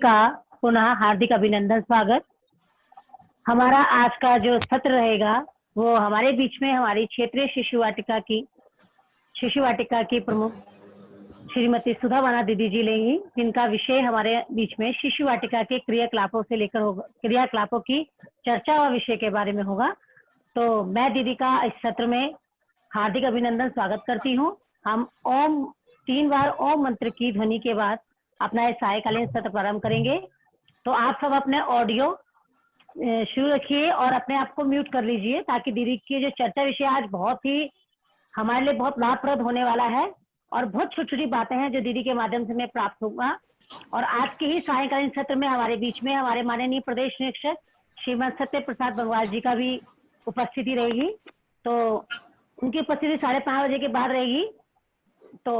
का पुनः हार्दिक अभिनंदन, स्वागत। हमारा आज का जो सत्र रहेगा वो हमारे बीच में हमारी क्षेत्रीय शिशु वाटिका की प्रमुख श्रीमती सुधा वाना दीदी जी लेंगी, जिनका विषय हमारे बीच में शिशु वाटिका के क्रियाकलापों से लेकर होगा, क्रियाकलापों की चर्चा व विषय के बारे में होगा। तो मैं दीदी का इस सत्र में हार्दिक अभिनंदन स्वागत करती हूँ। हम 3 बार ओम मंत्र की ध्वनि के बाद अपना सायकालीन सत्र प्रारंभ करेंगे। तो आप सब अपने ऑडियो शुरू रखिए और अपने आप को म्यूट कर लीजिए, ताकि दीदी की जो चर्चा विषय आज बहुत ही हमारे लिए बहुत लाभप्रद होने वाला है और बहुत छोटी छोटी बातें हैं जो दीदी के माध्यम से मैं प्राप्त होगा। और आज के ही सायकालीन सत्र में हमारे बीच में हमारे माननीय प्रदेश निरीक्षक श्रीमद सत्य प्रसाद बंगवाल जी का भी उपस्थिति रहेगी। तो उनकी उपस्थिति 5:30 बजे के बाद रहेगी। तो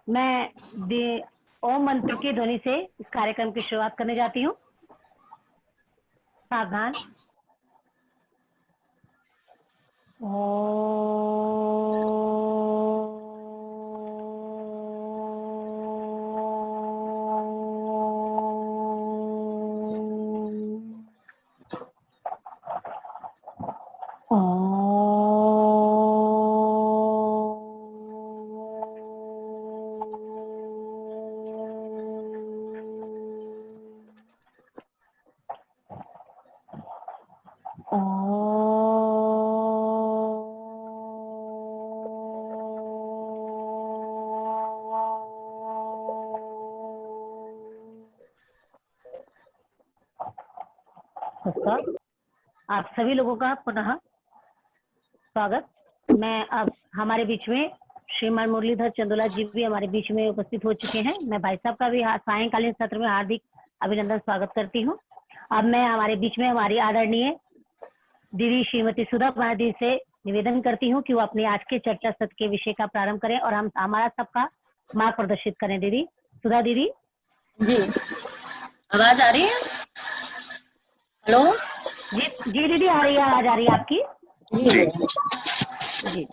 मैं ओम मंत्र की ध्वनि से इस कार्यक्रम की शुरुआत करने जाती हूँ। सावधान। आप सभी लोगों का पुनः स्वागत। मैं अब हमारे बीच में श्रीमान मुरलीधर चंदोला जी भी हमारे बीच में उपस्थित हो चुके हैं। मैं भाई साहब का भी सायंकालीन सत्र में हार्दिक अभिनंदन स्वागत करती हूँ। अब मैं हमारे बीच में हमारी आदरणीय दीदी श्रीमती सुधा वाना जी से निवेदन करती हूँ कि वो अपनी आज के चर्चा सत्र के विषय का प्रारंभ करें और हम हमारा सबका मार्ग प्रदर्शित करें। दीदी सुधा दीदी जी, आवाज आ रही है? हेलो जी जी दीदी आ रही है, आवाज आ रही है आपकी? जी जी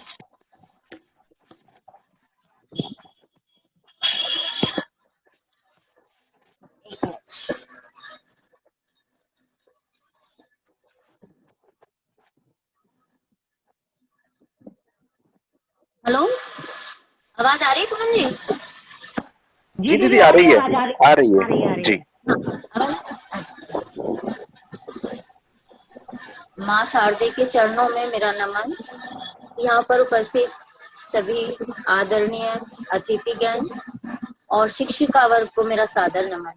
हेलो, आवाज आ रही है पूनम जी? जी दीदी आ रही है, आ रही है जी। माँ शारदे के चरणों में मेरा नमन। यहाँ पर उपस्थित सभी आदरणीय अतिथिगण और शिक्षिका वर्ग को मेरा सादर नमन।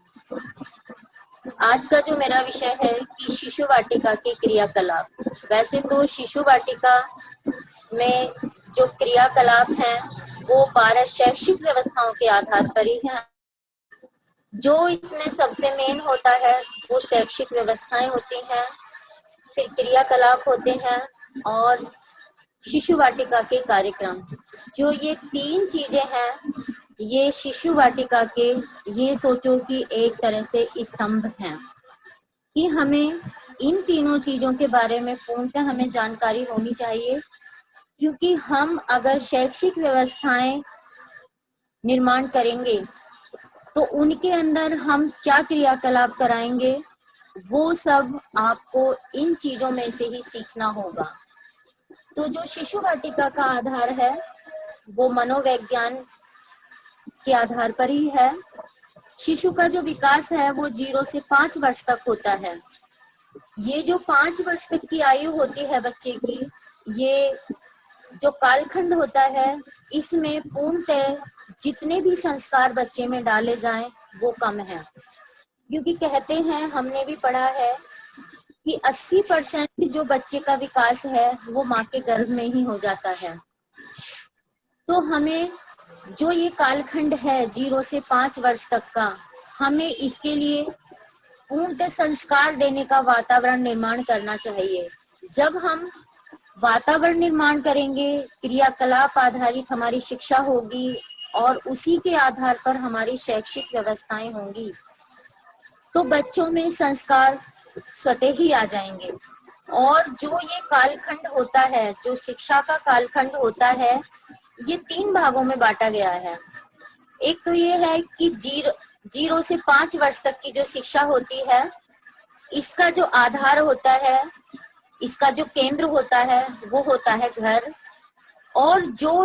आज का जो मेरा विषय है कि शिशु वाटिका के क्रियाकलाप। वैसे तो शिशु वाटिका में जो क्रियाकलाप हैं वो 12 शैक्षिक व्यवस्थाओं के आधार पर ही है। जो इसमें सबसे मेन होता है वो शैक्षिक व्यवस्थाएं होती हैं, फिर क्रियाकलाप होते हैं और शिशु वाटिका के कार्यक्रम। जो ये 3 चीजें हैं ये शिशु वाटिका के, ये सोचो कि एक तरह से स्तंभ हैं कि हमें इन तीनों चीजों के बारे में पूर्णतः हमें जानकारी होनी चाहिए। क्योंकि हम अगर शैक्षिक व्यवस्थाएं निर्माण करेंगे तो उनके अंदर हम क्या क्रियाकलाप कराएंगे वो सब आपको इन चीजों में से ही सीखना होगा। तो जो शिशु वाटिका का आधार है वो मनोविज्ञान के आधार पर ही है। शिशु का जो विकास है वो 0 से 5 वर्ष तक होता है। ये जो 5 वर्ष तक की आयु होती है बच्चे की, ये जो कालखंड होता है इसमें पूर्णतः जितने भी संस्कार बच्चे में डाले जाएं वो कम है। क्योंकि कहते हैं, हमने भी पढ़ा है कि 80% जो बच्चे का विकास है वो माँ के गर्भ में ही हो जाता है। तो हमें जो ये कालखंड है 0 से 5 वर्ष तक का, हमें इसके लिए पूर्णतः संस्कार देने का वातावरण निर्माण करना चाहिए। जब हम वातावरण निर्माण करेंगे, क्रियाकलाप आधारित हमारी शिक्षा होगी और उसी के आधार पर हमारी शैक्षिक व्यवस्थाएं होंगी, तो बच्चों में संस्कार स्वतः ही आ जाएंगे। और जो ये कालखंड होता है, जो शिक्षा का कालखंड होता है, ये 3 भागों में बांटा गया है। एक तो ये है कि 0 से 5 वर्ष तक की जो शिक्षा होती है, इसका जो आधार होता है, इसका जो केंद्र होता है वो होता है घर। और जो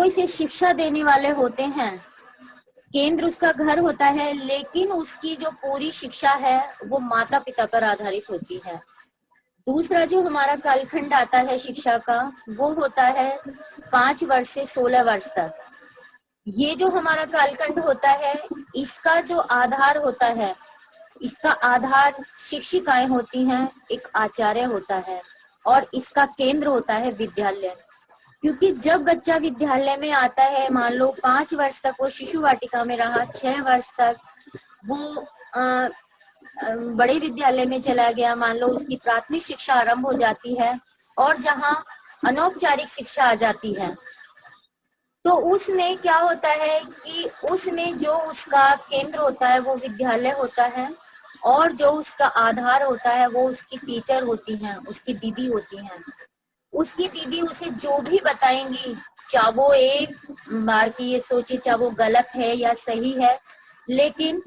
इसे शिक्षा देने वाले होते हैं, केंद्र उसका घर होता है, लेकिन उसकी जो पूरी शिक्षा है वो माता पिता पर आधारित होती है। दूसरा जो हमारा कालखंड आता है शिक्षा का, वो होता है 5 वर्ष से 16 वर्ष तक। ये जो हमारा कालखंड होता है, इसका जो आधार होता है, इसका आधार शिक्षिकाएं होती हैं, एक आचार्य होता है, और इसका केंद्र होता है विद्यालय। क्योंकि जब बच्चा विद्यालय में आता है, मान लो 5 वर्ष तक वो शिशु वाटिका में रहा, 6 वर्ष तक वो बड़े विद्यालय में चला गया, मान लो उसकी प्राथमिक शिक्षा आरंभ हो जाती है, और जहाँ अनौपचारिक शिक्षा आ जाती है, तो उसमें क्या होता है कि उसमें जो उसका केंद्र होता है वो विद्यालय होता है, और जो उसका आधार होता है वो उसकी टीचर होती हैं, उसकी दीदी होती हैं। उसकी दीदी उसे जो भी बताएंगी, चाहे वो एक बार की ये सोचे चाहे वो गलत है या सही है, लेकिन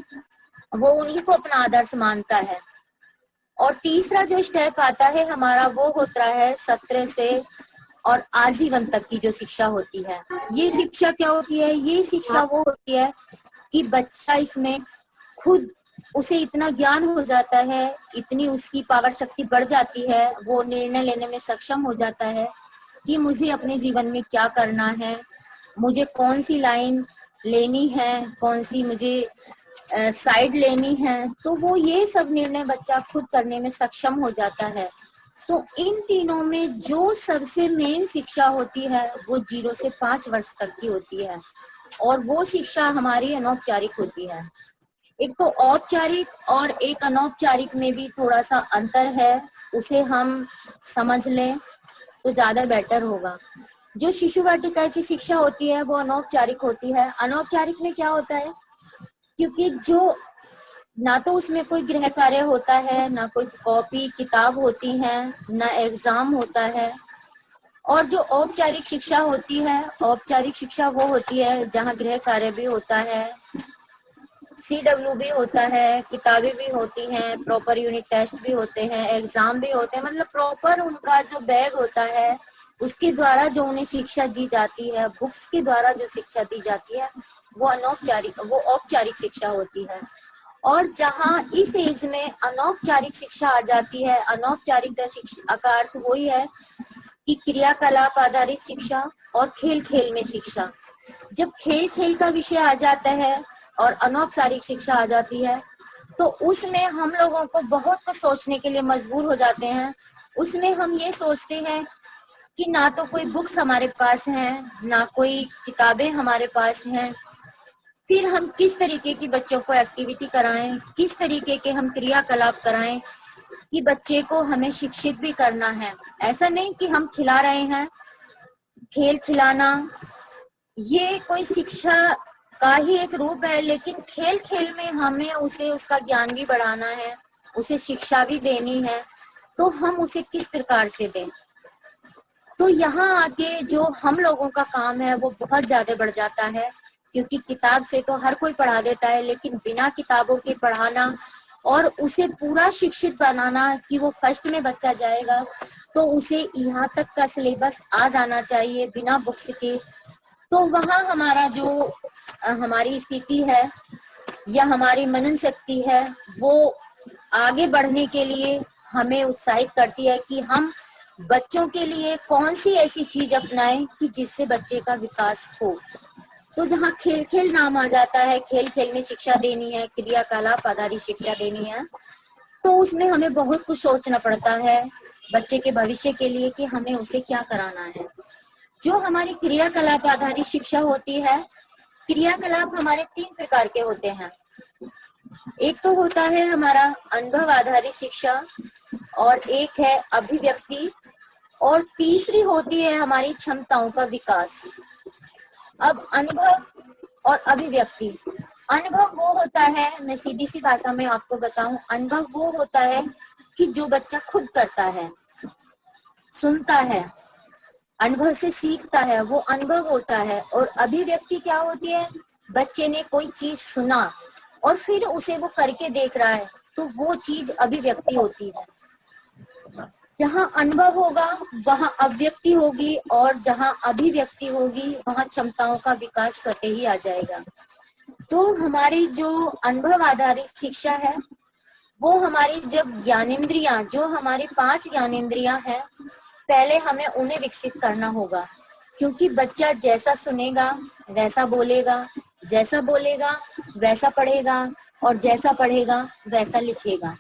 वो उन्हीं को अपना आदर्श मानता है। और तीसरा जो स्टेप आता है हमारा, वो होता है 17 से और आजीवन तक की जो शिक्षा होती है। ये शिक्षा क्या होती है? ये शिक्षा वो होती है कि बच्चा इसमें खुद उसे इतना ज्ञान हो जाता है, इतनी उसकी पावर शक्ति बढ़ जाती है, वो निर्णय लेने में सक्षम हो जाता है कि मुझे अपने जीवन में क्या करना है, मुझे कौन सी लाइन लेनी है, कौन सी मुझे साइड लेनी है। तो वो ये सब निर्णय बच्चा खुद करने में सक्षम हो जाता है। तो इन तीनों में जो सबसे मेन शिक्षा होती है वो 0 से 5 वर्ष तक की होती है, और वो शिक्षा हमारी अनौपचारिक होती है। एक तो औपचारिक और एक अनौपचारिक में भी थोड़ा सा अंतर है, उसे हम समझ लें तो ज्यादा बेटर होगा। जो शिशु वाटिका की शिक्षा होती है वो अनौपचारिक होती है। अनौपचारिक में क्या होता है, क्योंकि जो ना तो उसमें कोई गृह कार्य होता है, ना कोई कॉपी किताब होती है, ना एग्जाम होता है। और जो औपचारिक शिक्षा होती है, औपचारिक शिक्षा वो होती है जहाँ गृह कार्य भी होता है, CW भी होता है, किताबें भी होती हैं, प्रॉपर यूनिट टेस्ट भी होते हैं, एग्जाम भी होते हैं। मतलब प्रॉपर उनका जो बैग होता है उसके द्वारा जो उन्हें शिक्षा दी जाती है, बुक्स के द्वारा जो शिक्षा दी जाती है वो औपचारिक शिक्षा होती है। और जहाँ इस एज में अनौपचारिक शिक्षा आ जाती है, अनौपचारिक शिक्षा का अर्थ वही है कि क्रियाकलाप आधारित शिक्षा और खेल खेल में शिक्षा। जब खेल खेल का विषय आ जाता है और अनौपचारिक शिक्षा आ जाती है, तो उसमें हम लोगों को बहुत कुछ सोचने के लिए मजबूर हो जाते हैं। उसमें हम ये सोचते हैं कि ना तो कोई बुक्स हमारे पास हैं, ना कोई किताबें हमारे पास हैं, फिर हम किस तरीके की बच्चों को एक्टिविटी कराएं, किस तरीके के हम क्रियाकलाप कराएं कि बच्चे को हमें शिक्षित भी करना है। ऐसा नहीं कि हम खिला रहे हैं, खेल खिलाना ये कोई शिक्षा का ही एक रूप है, लेकिन खेल खेल में हमें उसे उसका ज्ञान भी बढ़ाना है, उसे शिक्षा भी देनी है, तो हम उसे किस प्रकार से दें। तो यहाँ आके जो हम लोगों का काम है वो बहुत ज्यादा बढ़ जाता है, क्योंकि किताब से तो हर कोई पढ़ा देता है, लेकिन बिना किताबों के पढ़ाना और उसे पूरा शिक्षित बनाना कि वो फर्स्ट में बच्चा जाएगा तो उसे यहाँ तक का सिलेबस आ जाना चाहिए बिना बुक्स के। तो वहाँ हमारा जो हमारी स्थिति है या हमारी मनन शक्ति है वो आगे बढ़ने के लिए हमें उत्साहित करती है कि हम बच्चों के लिए कौन सी ऐसी चीज अपनाएं कि जिससे बच्चे का विकास हो। तो जहाँ खेल खेल नाम आ जाता है, खेल खेल में शिक्षा देनी है, क्रियाकलाप आधारित शिक्षा देनी है, तो उसमें हमें बहुत कुछ सोचना पड़ता है बच्चे के भविष्य के लिए कि हमें उसे क्या कराना है। जो हमारी क्रियाकलाप आधारित शिक्षा होती है, क्रियाकलाप हमारे 3 प्रकार के होते हैं। एक तो होता है हमारा अनुभव आधारित शिक्षा, और एक है अभिव्यक्ति, और तीसरी होती है हमारी क्षमताओं का विकास। अब अनुभव और अभिव्यक्ति, अनुभव वो होता है, मैं सीधी सी भाषा में आपको बताऊं, अनुभव वो होता है कि जो बच्चा खुद करता है, सुनता है, अनुभव से सीखता है, वो अनुभव होता है। और अभिव्यक्ति क्या होती है? बच्चे ने कोई चीज सुना और फिर उसे वो करके देख रहा है, तो वो चीज अभिव्यक्ति होती है। जहाँ अनुभव होगा वहाँ अभिव्यक्ति होगी, और जहाँ अभिव्यक्ति होगी वहाँ क्षमताओं का विकास स्वतः ही आ जाएगा। तो हमारी जो अनुभव आधारित शिक्षा है, वो हमारी जब ज्ञानेंद्रियां, जो हमारी 5 ज्ञानेंद्रियां हैं, पहले हमें उन्हें विकसित करना होगा। क्योंकि बच्चा जैसा सुनेगा वैसा बोलेगा, जैसा बोलेगा वैसा पढ़ेगा, और जैसा पढ़ेगा वैसा लिखेगा।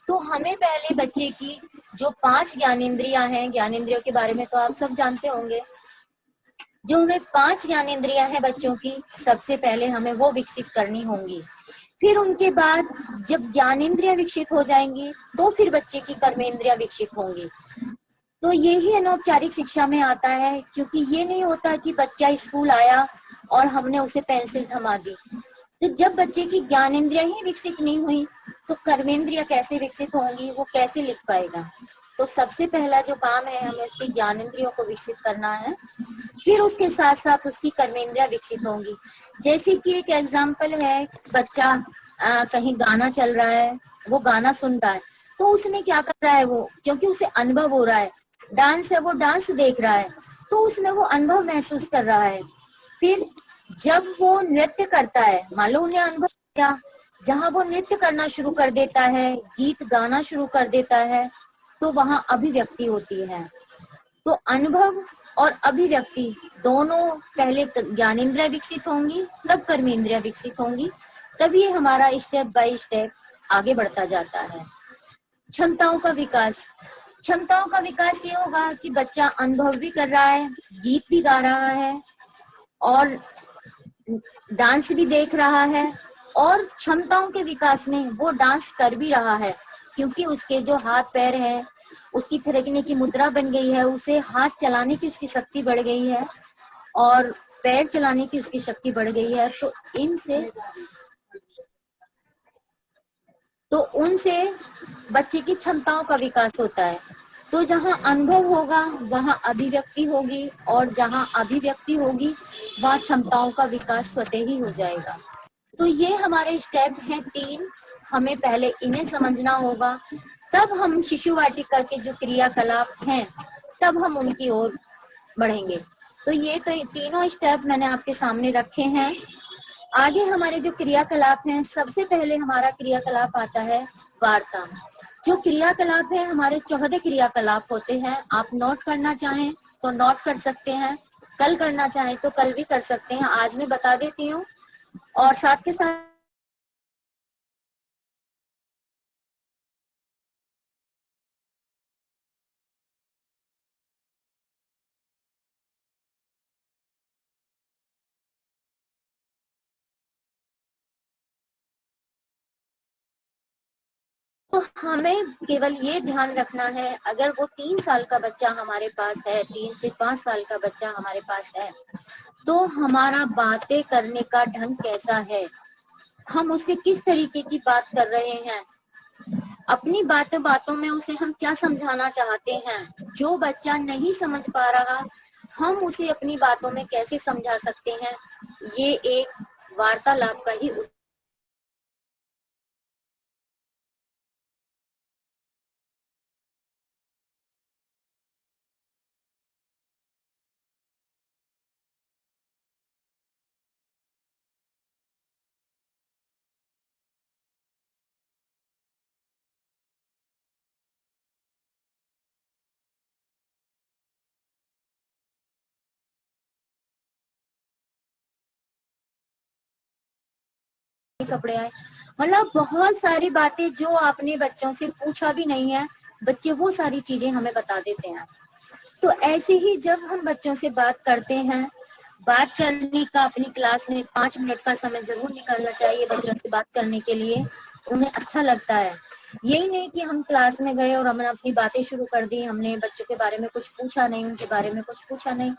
तो हमें पहले बच्चे की जो 5 ज्ञानेंद्रियां हैं, ज्ञानेंद्रियों के बारे में तो आप सब जानते होंगे, जो हमें 5 ज्ञानेंद्रियां हैं बच्चों की, सबसे पहले हमें वो विकसित करनी होंगी। फिर उनके बाद जब ज्ञानेंद्रियां विकसित हो जाएंगी तो फिर बच्चे की कर्मेंद्रियां विकसित होंगी। तो ये ही अनौपचारिक शिक्षा में आता है, क्योंकि ये नहीं होता कि बच्चा स्कूल आया और हमने उसे पेंसिल थमा दी। तो जब बच्चे की ज्ञानेंद्रियां ही विकसित नहीं हुई तो कर्मेंद्रियां कैसे विकसित होंगी, वो कैसे लिख पाएगा? तो सबसे पहला जो काम है, हमें उसकी ज्ञानेंद्रियों को विकसित करना है, फिर उसके साथ साथ उसकी कर्मेंद्रियां विकसित होंगी। जैसे कि एक एग्जाम्पल है, बच्चा कहीं गाना चल रहा है, वो गाना सुन रहा है, तो उसमें क्या कर रहा है वो, क्योंकि उसे अनुभव हो रहा है, डांस है वो डांस देख रहा है, तो उसमें वो अनुभव महसूस कर रहा है। फिर जब वो नृत्य करता है, मान लो उन्हें अनुभव किया, जहां वो नृत्य करना शुरू कर देता है, गीत गाना शुरू कर देता है, तो वहां अभिव्यक्ति होती है। तो अनुभव और अभिव्यक्ति दोनों, पहले ज्ञानेंद्रियां विकसित होंगी, तब कर्मेंद्रियां विकसित होंगी, तभी हमारा स्टेप बाय स्टेप आगे बढ़ता जाता है। क्षमताओं का विकास, क्षमताओं का विकास ये होगा कि बच्चा अनुभव भी कर रहा है, गीत भी गा रहा है, और डांस भी देख रहा है, और क्षमताओं के विकास में वो डांस कर भी रहा है, क्योंकि उसके जो हाथ पैर हैं, उसकी थिरकने की मुद्रा बन गई है, उसे हाथ चलाने की उसकी शक्ति बढ़ गई है, और पैर चलाने की उसकी शक्ति बढ़ गई है। तो उनसे बच्चे की क्षमताओं का विकास होता है। तो जहाँ अनुभव होगा वहाँ अभिव्यक्ति होगी, और जहाँ अभिव्यक्ति होगी वहाँ क्षमताओं का विकास स्वतः ही हो जाएगा। तो ये हमारे स्टेप हैं 3, हमें पहले इन्हें समझना होगा, तब हम शिशु वाटिका के जो क्रियाकलाप हैं तब हम उनकी ओर बढ़ेंगे। तो ये तो तीनों स्टेप मैंने आपके सामने रखे हैं। आगे हमारे जो क्रियाकलाप हैं, सबसे पहले हमारा क्रियाकलाप आता है वार्ता। जो क्रियाकलाप है, हमारे 14 क्रियाकलाप होते हैं। आप नोट करना चाहें तो नोट कर सकते हैं, कल करना चाहें तो कल भी कर सकते हैं। आज मैं बता देती हूँ, और साथ के साथ तो हमें केवल ये ध्यान रखना है, अगर वो 3 साल का बच्चा हमारे पास है, 3 से 5 साल का बच्चा हमारे पास है, तो हमारा बातें करने का ढंग कैसा है, हम उससे किस तरीके की बात कर रहे हैं, अपनी बातों में उसे हम क्या समझाना चाहते हैं। जो बच्चा नहीं समझ पा रहा, हम उसे अपनी बातों में कैसे समझा सकते हैं, ये एक वार्तालाप का ही कपड़े आए, मतलब बहुत सारी बातें जो आपने बच्चों से पूछा भी नहीं है, बच्चे वो सारी चीजें हमें बता देते हैं। तो ऐसे ही जब हम बच्चों से बात करते हैं, बात करने का अपनी क्लास में 5 मिनट का समय जरूर निकालना चाहिए बच्चों से बात करने के लिए, उन्हें अच्छा लगता है। यही नहीं कि हम क्लास में गए और हमने अपनी बातें शुरू कर दी, हमने बच्चों के बारे में कुछ पूछा नहीं, उनके बारे में कुछ पूछा नहीं,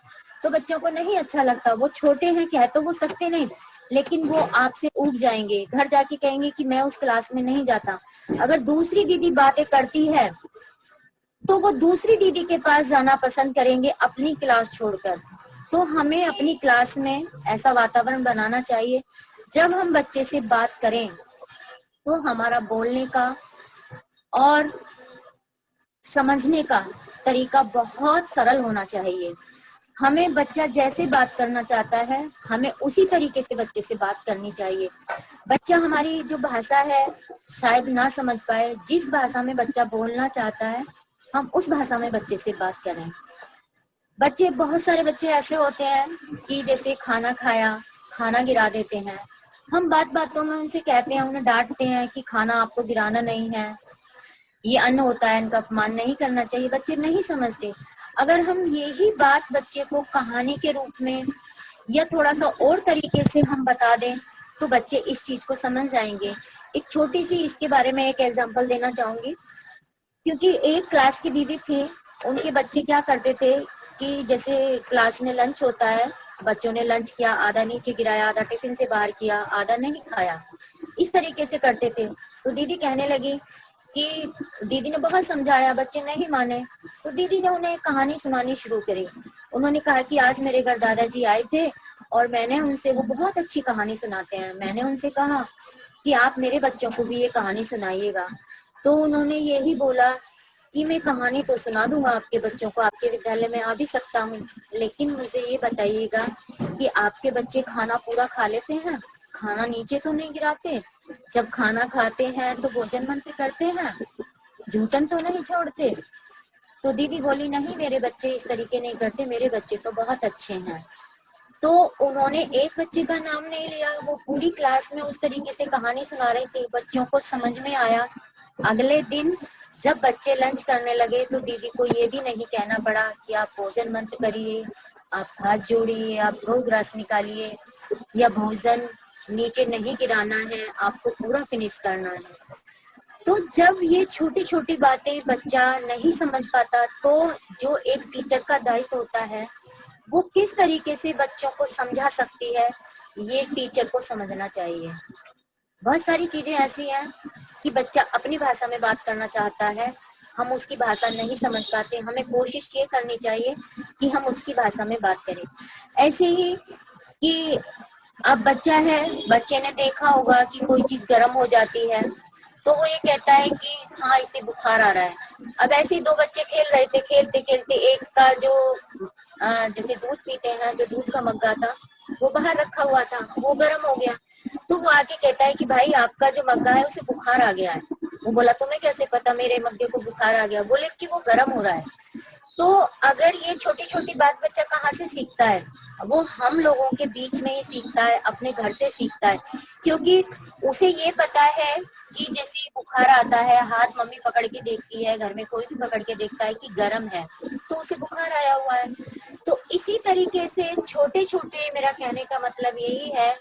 तो बच्चों को नहीं अच्छा लगता। वो छोटे हैं, कह तो वो सकते नहीं, लेकिन वो आपसे ऊब जाएंगे, घर जाके कहेंगे कि मैं उस क्लास में नहीं जाता। अगर दूसरी दीदी बातें करती है तो वो दूसरी दीदी के पास जाना पसंद करेंगे अपनी क्लास छोड़कर। तो हमें अपनी क्लास में ऐसा वातावरण बनाना चाहिए, जब हम बच्चे से बात करें तो हमारा बोलने का और समझने का तरीका बहुत सरल होना चाहिए। हमें बच्चा जैसे बात करना चाहता है, हमें उसी तरीके से बच्चे से बात करनी चाहिए। बच्चा हमारी जो भाषा है शायद ना समझ पाए, जिस भाषा में बच्चा बोलना चाहता है हम उस भाषा में बच्चे से बात करें। बच्चे, बहुत सारे बच्चे ऐसे होते हैं कि जैसे खाना खाया, खाना गिरा देते हैं। हम बात बातों में उनसे कहते हैं, उन्हें डांटते हैं कि खाना आपको गिराना नहीं है, ये अन्न होता है, इनका अपमान नहीं करना चाहिए। बच्चे नहीं समझते। अगर हम यही बात बच्चे को कहानी के रूप में या थोड़ा सा और तरीके से हम बता दें तो बच्चे इस चीज को समझ जाएंगे। एक छोटी सी इसके बारे में एक एग्जांपल देना चाहूंगी, क्योंकि एक क्लास की दीदी थी, उनके बच्चे क्या करते थे कि जैसे क्लास में लंच होता है, बच्चों ने लंच किया, आधा नीचे गिराया, आधा टिफिन से बाहर किया, आधा नहीं खाया, इस तरीके से करते थे। तो दीदी कहने लगी कि दीदी ने बहुत समझाया, बच्चे नहीं माने, तो दीदी ने उन्हें कहानी सुनानी शुरू करी। उन्होंने कहा कि आज मेरे घर दादाजी आए थे और मैंने उनसे, वो बहुत अच्छी कहानी सुनाते हैं, मैंने उनसे कहा कि आप मेरे बच्चों को भी ये कहानी सुनाइएगा। तो उन्होंने यही बोला कि मैं कहानी तो सुना दूंगा आपके बच्चों को, आपके विद्यालय में आ भी सकता हूँ, लेकिन मुझे ये बताइएगा कि आपके बच्चे खाना पूरा खा लेते हैं, खाना नीचे तो नहीं गिराते, जब खाना खाते हैं तो भोजन मंत्र करते हैं, जूठन तो नहीं छोड़ते। तो दीदी बोली, नहीं मेरे बच्चे इस तरीके नहीं करते, मेरे बच्चे तो बहुत अच्छे हैं। तो उन्होंने एक बच्चे का नाम नहीं लिया, वो पूरी क्लास में उस तरीके से कहानी सुना रही थी, बच्चों को समझ में आया। अगले दिन जब बच्चे लंच करने लगे तो दीदी को ये भी नहीं कहना पड़ा कि आप भोजन मंत्र करिए, आप हाथ जोड़िए, आप भोग रस निकालिए, या भोजन नीचे नहीं गिराना है, आपको पूरा फिनिश करना है। तो जब ये छोटी छोटी बातें बच्चा नहीं समझ पाता, तो जो एक टीचर का दायित्व होता है वो किस तरीके से बच्चों को समझा सकती है, ये टीचर को समझना चाहिए। बहुत सारी चीजें ऐसी हैं कि बच्चा अपनी भाषा में बात करना चाहता है, हम उसकी भाषा नहीं समझ पाते, हमें कोशिश ये करनी चाहिए कि हम उसकी भाषा में बात करें। ऐसे ही कि अब बच्चा है, बच्चे ने देखा होगा कि कोई चीज गर्म हो जाती है तो वो ये कहता है कि हाँ इसे बुखार आ रहा है। अब ऐसे ही दो बच्चे खेल रहे थे, खेलते खेलते एक का जो जैसे दूध पीते हैं, जो दूध का मग्गा था वो बाहर रखा हुआ था, वो गर्म हो गया। तो वो आके कहता है कि भाई आपका जो मग्गा है उसे बुखार आ गया है। वो बोला, तुम्हें कैसे पता मेरे मग्गे को बुखार आ गया? बोले कि वो गर्म हो रहा है। तो अगर ये छोटी छोटी बात बच्चा कहाँ से सीखता है? वो हम लोगों के बीच में ही सीखता है, अपने घर से सीखता है, क्योंकि उसे ये पता है कि जैसे बुखार आता है, हाथ मम्मी पकड़ के देखती है, घर में कोई भी पकड़ के देखता है कि गर्म है, तो उसे बुखार आया हुआ है। तो इसी तरीके से छोटे छोटे, मेरा कहने का मतलब यही है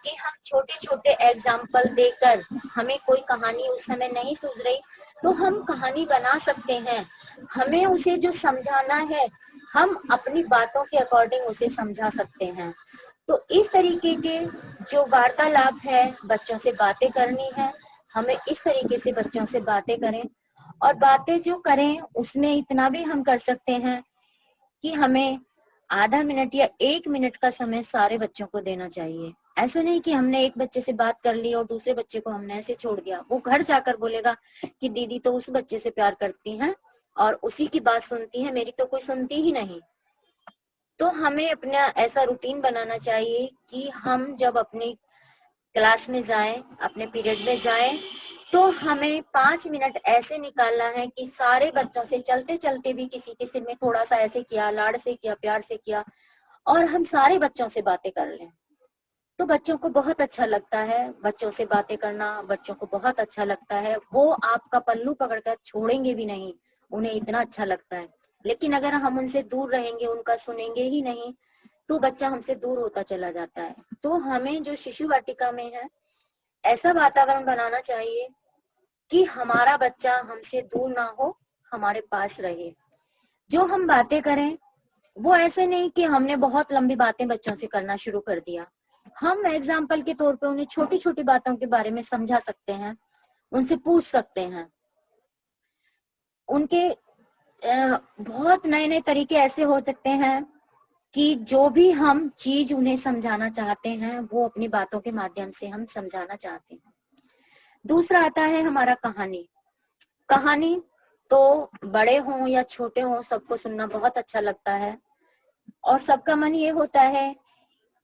कि हम छोटे छोटे एग्जाम्पल देकर, हमें कोई कहानी उस समय नहीं सूझ रही तो हम कहानी बना सकते हैं। हमें उसे जो समझाना है हम अपनी बातों के अकॉर्डिंग उसे समझा सकते हैं। तो इस तरीके के जो वार्तालाप है, बच्चों से बातें करनी है, हमें इस तरीके से बच्चों से बातें करें। और बातें जो करें उसमें इतना भी हम कर सकते हैं कि हमें आधा मिनट या 1 मिनट का समय सारे बच्चों को देना चाहिए। ऐसा नहीं कि हमने एक बच्चे से बात कर ली और दूसरे बच्चे को हमने ऐसे छोड़ दिया, वो घर जाकर बोलेगा कि दीदी तो उस बच्चे से प्यार करती हैं और उसी की बात सुनती है, मेरी तो कोई सुनती ही नहीं। तो हमें अपना ऐसा रूटीन बनाना चाहिए कि हम जब अपनी क्लास में जाएं, अपने पीरियड में जाएं, तो हमें 5 मिनट ऐसे निकालना है कि सारे बच्चों से चलते चलते भी किसी के सिर में थोड़ा सा ऐसे किया, लाड़ से किया, प्यार से किया, और हम सारे बच्चों से बातें कर लें। तो बच्चों को बहुत अच्छा लगता है, बच्चों से बातें करना बच्चों को बहुत अच्छा लगता है, वो आपका पल्लू पकड़कर छोड़ेंगे भी नहीं, उन्हें इतना अच्छा लगता है। लेकिन अगर हम उनसे दूर रहेंगे, उनका सुनेंगे ही नहीं, तो बच्चा हमसे दूर होता चला जाता है। तो हमें जो शिशु वाटिका में है, ऐसा वातावरण बनाना चाहिए कि हमारा बच्चा हमसे दूर ना हो, हमारे पास रहे। जो हम बातें करें वो ऐसे नहीं कि हमने बहुत लंबी बातें बच्चों से करना शुरू कर दिया। हम एग्जाम्पल के तौर पे उन्हें छोटी छोटी बातों के बारे में समझा सकते हैं, उनसे पूछ सकते हैं, उनके बहुत नए नए तरीके ऐसे हो सकते हैं कि जो भी हम चीज उन्हें समझाना चाहते हैं वो अपनी बातों के माध्यम से हम समझाना चाहते हैं। दूसरा आता है हमारा कहानी। कहानी तो बड़े हों या छोटे हों सबको सुनना बहुत अच्छा लगता है, और सबका मन ये होता है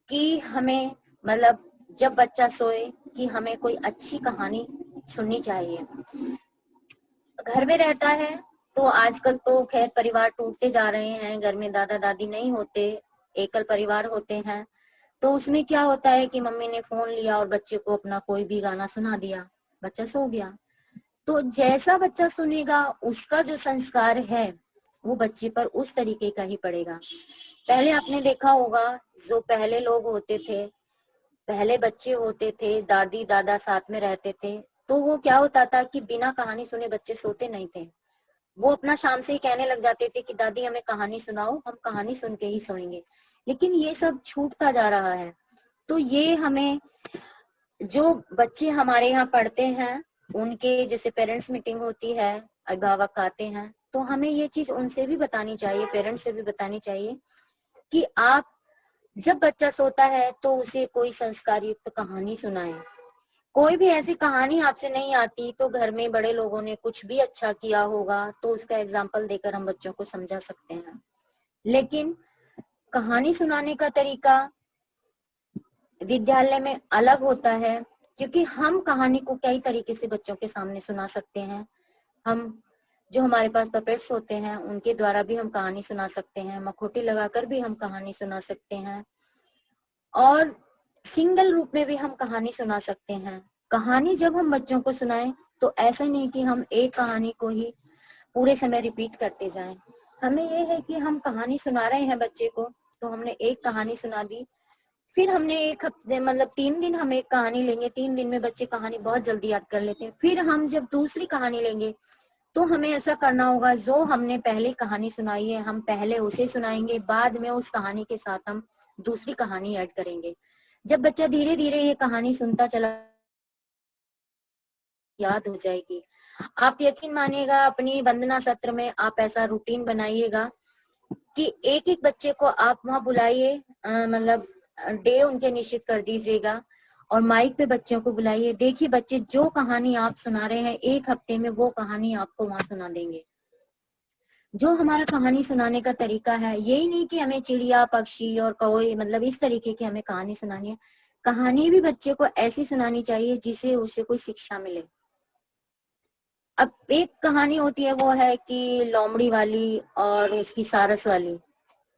कि हमें मतलब जब बच्चा सोए कि हमें कोई अच्छी कहानी सुननी चाहिए। घर में रहता है तो आजकल तो खैर परिवार टूटते जा रहे हैं, घर में दादा दादी नहीं होते, एकल परिवार होते हैं, तो उसमें क्या होता है कि मम्मी ने फोन लिया और बच्चे को अपना कोई भी गाना सुना दिया, बच्चा सो गया। तो जैसा बच्चा सुनेगा उसका जो संस्कार है वो बच्चे पर उस तरीके का ही पड़ेगा। पहले आपने देखा होगा जो पहले लोग होते थे, पहले बच्चे होते थे, दादी दादा साथ में रहते थे, तो वो क्या होता था कि बिना कहानी सुने बच्चे सोते नहीं थे। वो अपना शाम से ही कहने लग जाते थे कि दादी हमें कहानी सुनाओ, हम कहानी सुन के ही सोएंगे। लेकिन ये सब छूटता जा रहा है। तो ये हमें, जो बच्चे हमारे यहाँ पढ़ते हैं उनके जैसे पेरेंट्स मीटिंग होती है, अभिभावक आते हैं, तो हमें ये चीज उनसे भी बतानी चाहिए, पेरेंट्स से भी बतानी चाहिए कि आप जब बच्चा सोता है तो उसे कोई संस्कार युक्त कहानी सुनाएं। कोई भी ऐसी कहानी आपसे नहीं आती तो घर में बड़े लोगों ने कुछ भी अच्छा किया होगा तो उसका एग्जाम्पल देकर हम बच्चों को समझा सकते हैं। लेकिन कहानी सुनाने का तरीका विद्यालय में अलग होता है, क्योंकि हम कहानी को कई तरीके से बच्चों के सामने सुना सकते हैं। हम जो हमारे पास पपेट्स होते हैं उनके द्वारा भी हम कहानी सुना सकते हैं, मखोटी लगाकर भी हम कहानी सुना सकते हैं, और सिंगल रूप में भी हम कहानी सुना सकते हैं। कहानी जब हम बच्चों को सुनाएं तो ऐसा नहीं कि हम एक कहानी को ही पूरे समय रिपीट करते जाएं। हमें ये है कि हम कहानी सुना रहे हैं बच्चे को, तो हमने एक कहानी सुना दी, फिर हमने एक हफ्ते मतलब 3 दिन हम एक कहानी लेंगे, 3 दिन में बच्चे कहानी बहुत जल्दी याद कर लेते हैं। फिर हम जब दूसरी कहानी लेंगे तो हमें ऐसा करना होगा, जो हमने पहले कहानी सुनाई है हम पहले उसे सुनाएंगे, बाद में उस कहानी के साथ हम दूसरी कहानी ऐड करेंगे। जब बच्चा धीरे धीरे ये कहानी सुनता चला याद हो जाएगी। आप यकीन मानिएगा अपनी वंदना सत्र में आप ऐसा रूटीन बनाइएगा कि एक एक बच्चे को आप वहां बुलाइए, मतलब डे उनके निश्चित कर दीजिएगा और माइक पे बच्चों को बुलाइए। देखिए बच्चे जो कहानी आप सुना रहे हैं एक हफ्ते में वो कहानी आपको वहां सुना देंगे। जो हमारा कहानी सुनाने का तरीका है, यही नहीं कि हमें चिड़िया पक्षी और कौवे मतलब इस तरीके की हमें कहानी सुनानी है। कहानी भी बच्चे को ऐसी सुनानी चाहिए जिसे उसे कोई शिक्षा मिले। अब एक कहानी होती है वो है कि लोमड़ी वाली और उसकी सारस वाली,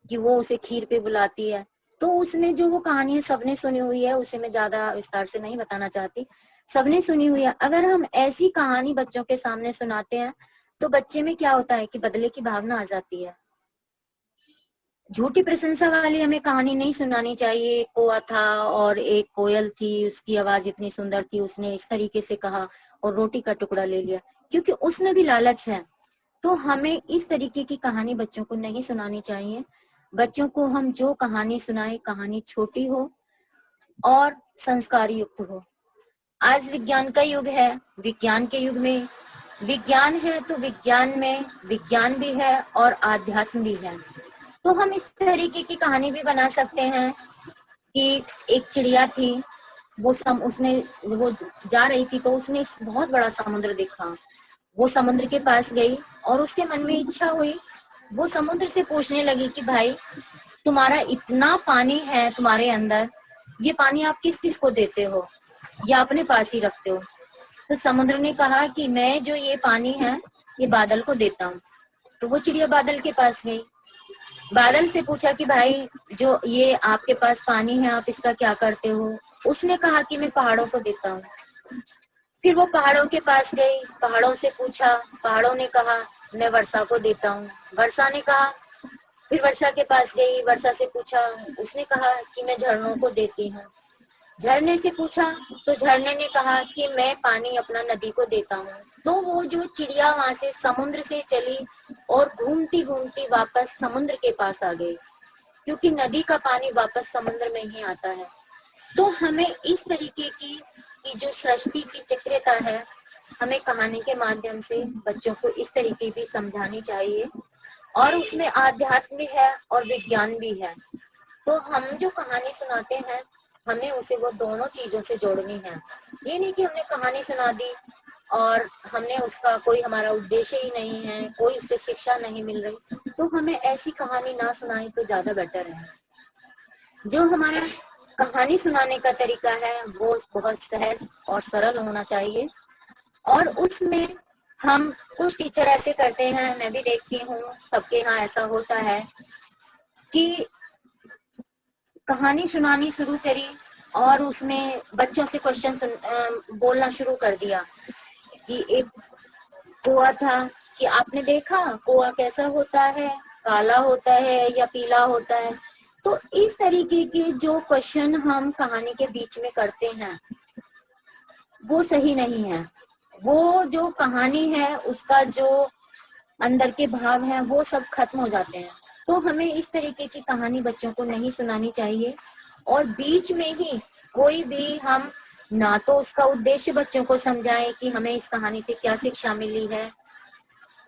कि वो उसे खीर पे बुलाती है। तो उसमें जो वो कहानी है सबने सुनी हुई है, उसे मैं ज्यादा विस्तार से नहीं बताना चाहती, सबने सुनी हुई है। अगर हम ऐसी कहानी बच्चों के सामने सुनाते हैं तो बच्चे में क्या होता है कि बदले की भावना आ जाती है। झूठी प्रशंसा वाली हमें कहानी नहीं सुनानी चाहिए। एक कौवा था और एक कोयल थी, उसकी आवाज इतनी सुंदर थी, उसने इस तरीके से कहा और रोटी का टुकड़ा ले लिया, क्योंकि उसने भी लालच है। तो हमें इस तरीके की कहानी बच्चों को नहीं सुनानी चाहिए। बच्चों को हम जो कहानी सुनाए कहानी छोटी हो और संस्कार युक्त हो। आज विज्ञान का युग है, विज्ञान के युग में विज्ञान है तो विज्ञान में विज्ञान भी है और आध्यात्म भी है। तो हम इस तरीके की कहानी भी बना सकते हैं कि एक चिड़िया थी, उसने वो जा रही थी तो उसने बहुत बड़ा समुद्र देखा। वो समुद्र के पास गई और उसके मन में इच्छा हुई, वो समुद्र से पूछने लगी कि भाई तुम्हारा इतना पानी है तुम्हारे अंदर, ये पानी आप किस किस को देते हो या अपने पास ही रखते हो? तो समुद्र ने कहा कि मैं जो ये पानी है ये बादल को देता हूँ। तो वो चिड़िया बादल के पास गई, बादल से पूछा कि भाई जो ये आपके पास पानी है आप इसका क्या करते हो? उसने कहा कि मैं पहाड़ों को देता हूँ। फिर वो पहाड़ों के पास गई, पहाड़ों से पूछा, पहाड़ों ने कहा मैं वर्षा को देता हूँ। वर्षा ने कहा, फिर वर्षा के पास गई, वर्षा से पूछा, उसने कहा कि मैं झरनों को देती हूँ। झरने से पूछा तो झरने ने कहा कि मैं पानी अपना नदी को देता हूँ। तो वो जो चिड़िया वहां से समुद्र से चली और घूमती घूमती वापस समुद्र के पास आ गई, क्योंकि नदी का पानी वापस समुद्र में ही आता है। तो हमें इस तरीके की जो सृष्टि की चक्रियता है हमें कहानी के माध्यम से बच्चों को इस तरीके की समझानी चाहिए और उसमें आध्यात्म भी है और विज्ञान भी है। तो हम जो कहानी सुनाते हैं हमें उसे वो दोनों चीजों से जोड़नी है। ये नहीं कि हमने कहानी सुना दी और हमने उसका कोई हमारा उद्देश्य ही नहीं है, कोई उससे शिक्षा नहीं मिल रही, तो हमें ऐसी कहानी ना सुनाई तो ज्यादा बेटर है। जो हमारा कहानी सुनाने का तरीका है वो बहुत सहज और सरल होना चाहिए। और उसमें हम कुछ टीचर ऐसे करते हैं, मैं भी देखती हूँ सबके यहाँ ऐसा होता है कि कहानी सुनानी शुरू करी और उसमें बच्चों से क्वेश्चन बोलना शुरू कर दिया कि एक कौआ था कि आपने देखा कौआ कैसा होता है, काला होता है या पीला होता है। तो इस तरीके के जो क्वेश्चन हम कहानी के बीच में करते हैं वो सही नहीं है। वो जो कहानी है उसका जो अंदर के भाव है वो सब खत्म हो जाते हैं। तो हमें इस तरीके की कहानी बच्चों को नहीं सुनानी चाहिए। और बीच में ही कोई भी हम ना तो उसका उद्देश्य बच्चों को समझाएं कि हमें इस कहानी से क्या शिक्षा मिली है,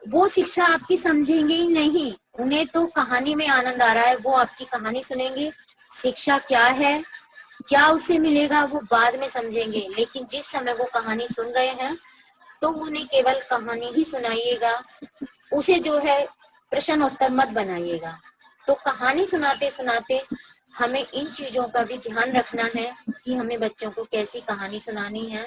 वो शिक्षा आपकी समझेंगे ही नहीं। उन्हें तो कहानी में आनंद आ रहा है, वो आपकी कहानी सुनेंगे, शिक्षा क्या है क्या उसे मिलेगा वो बाद में समझेंगे। लेकिन जिस समय वो कहानी सुन रहे हैं तो उन्हें केवल कहानी ही सुनाइएगा, उसे जो है प्रश्नोत्तर मत बनाइएगा। तो कहानी सुनाते सुनाते हमें इन चीजों का भी ध्यान रखना है कि हमें बच्चों को कैसी कहानी सुनानी है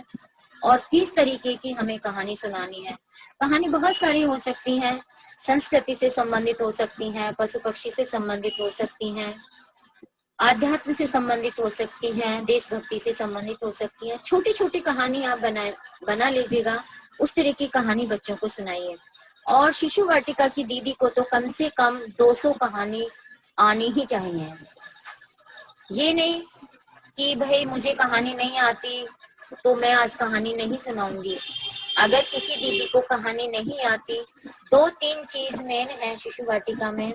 और किस तरीके की हमें कहानी सुनानी है। कहानी बहुत सारी हो सकती है, संस्कृति से संबंधित हो सकती हैं, पशु पक्षी से संबंधित हो सकती हैं, आध्यात्म से संबंधित हो सकती हैं, देशभक्ति से संबंधित हो सकती हैं। छोटी छोटी कहानी आप बना लीजिएगा, उस तरह की कहानी बच्चों को सुनाइए। और शिशु वाटिका की दीदी को तो कम से कम 200 कहानी आनी ही चाहिए। ये नहीं कि भाई मुझे कहानी नहीं आती तो मैं आज कहानी नहीं सुनाऊंगी। अगर किसी दीदी को कहानी नहीं आती, 2-3 चीज मेन है शिशु वाटिका में,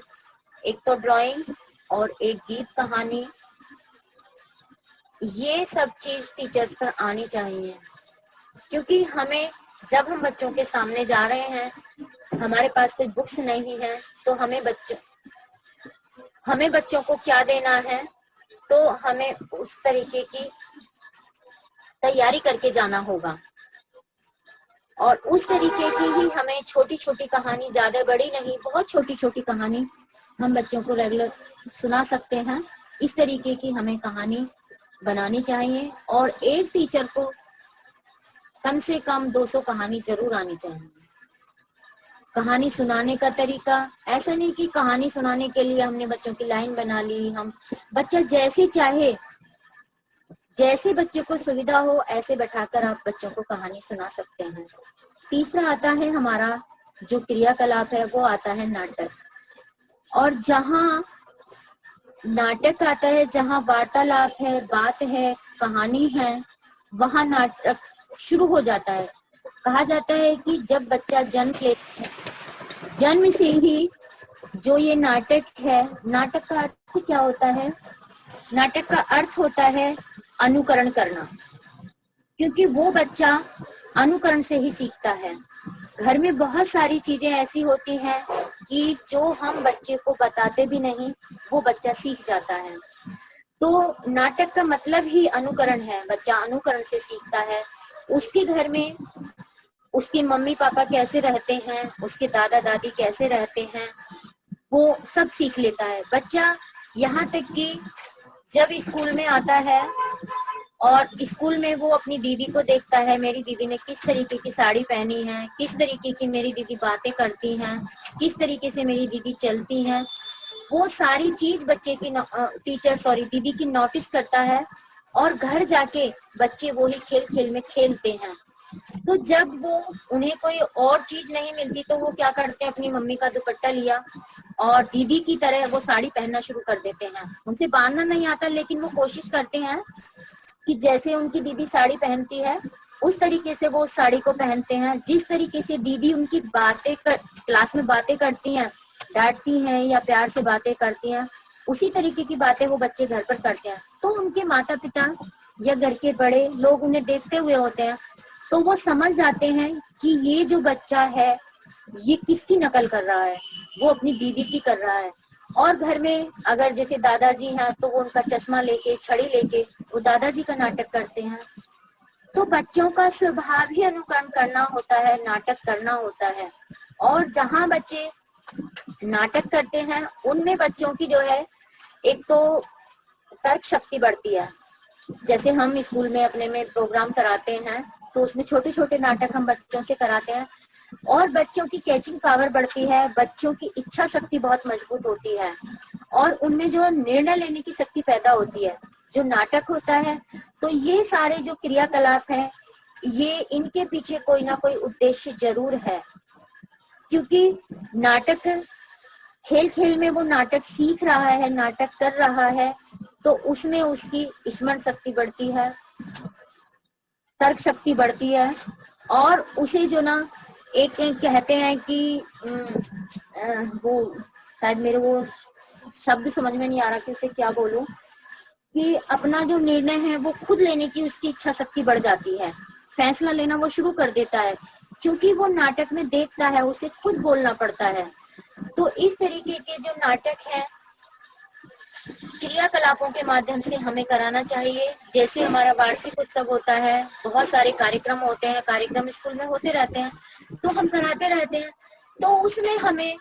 एक तो ड्राइंग और एक गीत कहानी। ये सब चीज टीचर्स पर आनी चाहिए, क्योंकि हमें जब हम बच्चों के सामने जा रहे हैं, हमारे पास कोई बुक्स नहीं है, तो हमें बच्चों को क्या देना है, तो हमें उस तरीके की तैयारी करके जाना होगा। और उस तरीके की ही हमें छोटी छोटी कहानी, ज्यादा बड़ी नहीं, बहुत छोटी छोटी कहानी हम बच्चों को रेगुलर सुना सकते हैं। इस तरीके की हमें कहानी बनानी चाहिए और एक टीचर को कम से कम 200 कहानी जरूर आनी चाहिए। कहानी सुनाने का तरीका ऐसा नहीं कि कहानी सुनाने के लिए हमने बच्चों की लाइन बना ली, हम बच्चा जैसे चाहे, जैसे बच्चे को सुविधा हो ऐसे बैठाकर आप बच्चों को कहानी सुना सकते हैं। तीसरा आता है हमारा जो क्रियाकलाप है, वो आता है नाटक। और जहाँ नाटक आता है, जहाँ वार्तालाप है, बात है, कहानी है, वहाँ नाटक शुरू हो जाता है। कहा जाता है कि जब बच्चा जन्म लेता है, जन्म से ही जो ये नाटक है, नाटक का अर्थ क्या होता है? नाटक का अर्थ होता है अनुकरण करना, क्योंकि वो बच्चा अनुकरण से ही सीखता है। घर में बहुत सारी चीजें ऐसी होती हैं कि जो हम बच्चे को बताते भी नहीं, वो बच्चा सीख जाता है। तो नाटक का मतलब ही अनुकरण है, बच्चा अनुकरण से सीखता है। उसके घर में उसके मम्मी पापा कैसे रहते हैं, उसके दादा दादी कैसे रहते हैं, वो सब सीख लेता है बच्चा। यहाँ तक कि जब स्कूल में आता है और स्कूल में वो अपनी दीदी को देखता है, मेरी दीदी ने किस तरीके की साड़ी पहनी है, किस तरीके की मेरी दीदी बातें करती हैं, किस तरीके से मेरी दीदी चलती हैं, वो सारी चीज बच्चे की दीदी की नोटिस करता है। और घर जाके बच्चे वो ही खेल खेल में खेलते हैं। तो जब वो उन्हें कोई और चीज नहीं मिलती तो वो क्या करते हैं, अपनी मम्मी का दुपट्टा लिया और दीदी की तरह वो साड़ी पहनना शुरू कर देते हैं। उनसे बांधना नहीं आता, लेकिन वो कोशिश करते हैं कि जैसे उनकी दीदी साड़ी पहनती है उस तरीके से वो साड़ी को पहनते हैं। जिस तरीके से दीदी उनकी क्लास में बातें करती हैं, डांटती हैं या प्यार से बातें करती हैं, उसी तरीके की बातें वो बच्चे घर पर करते हैं। तो उनके माता पिता या घर के बड़े लोग उन्हें देखते हुए होते हैं, तो वो समझ जाते हैं कि ये जो बच्चा है ये किसकी नकल कर रहा है। वो अपनी बीवी की कर रहा है। और घर में अगर जैसे दादाजी हैं तो वो उनका चश्मा लेके, छड़ी लेके वो दादाजी का नाटक करते हैं। तो बच्चों का स्वभाव ही अनुकरण करना होता है, नाटक करना होता है। और जहाँ बच्चे नाटक करते हैं उनमें बच्चों की जो है एक तो तर्क शक्ति बढ़ती है। जैसे हम स्कूल में अपने में प्रोग्राम कराते हैं तो उसमें छोटे छोटे नाटक हम बच्चों से कराते हैं और बच्चों की कैचिंग पावर बढ़ती है, बच्चों की इच्छा शक्ति बहुत मजबूत होती है और उनमें जो निर्णय लेने की शक्ति पैदा होती है। जो नाटक होता है तो ये सारे जो क्रियाकलाप हैं ये इनके पीछे कोई ना कोई उद्देश्य जरूर है, क्योंकि नाटक खेल खेल में वो नाटक सीख रहा है, नाटक कर रहा है, तो उसमें उसकी स्मरण शक्ति बढ़ती है, तर्क शक्ति बढ़ती है और उसे जो ना एक कहते हैं कि वो शायद मेरे वो शब्द समझ में नहीं आ रहा कि उसे क्या बोलूं, कि अपना जो निर्णय है वो खुद लेने की उसकी इच्छा शक्ति बढ़ जाती है, फैसला लेना वो शुरू कर देता है क्योंकि वो नाटक में देखता है, उसे खुद बोलना पड़ता है। तो इस तरीके के जो नाटक है क्रियाकलापों के माध्यम से हमें कराना चाहिए। जैसे हमारा वार्षिक उत्सव होता है, बहुत सारे कार्यक्रम होते हैं, कार्यक्रम स्कूल में होते रहते हैं तो हम कराते रहते हैं। तो उसमें हमें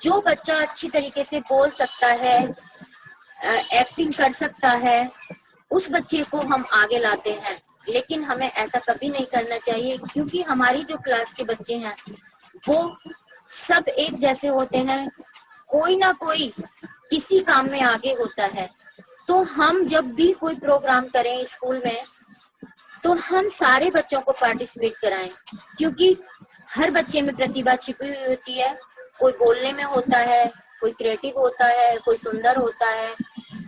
जो बच्चा अच्छी तरीके से बोल सकता है, एक्टिंग कर सकता है, उस बच्चे को हम आगे लाते हैं। लेकिन हमें ऐसा कभी नहीं करना चाहिए क्योंकि हमारी जो क्लास के बच्चे हैं वो सब एक जैसे होते हैं, कोई ना कोई किसी काम में आगे होता है। तो हम जब भी कोई प्रोग्राम करें स्कूल में तो हम सारे बच्चों को पार्टिसिपेट कराएं, क्योंकि हर बच्चे में प्रतिभा छिपी हुई होती है। कोई बोलने में होता है, कोई क्रिएटिव होता है, कोई सुंदर होता है,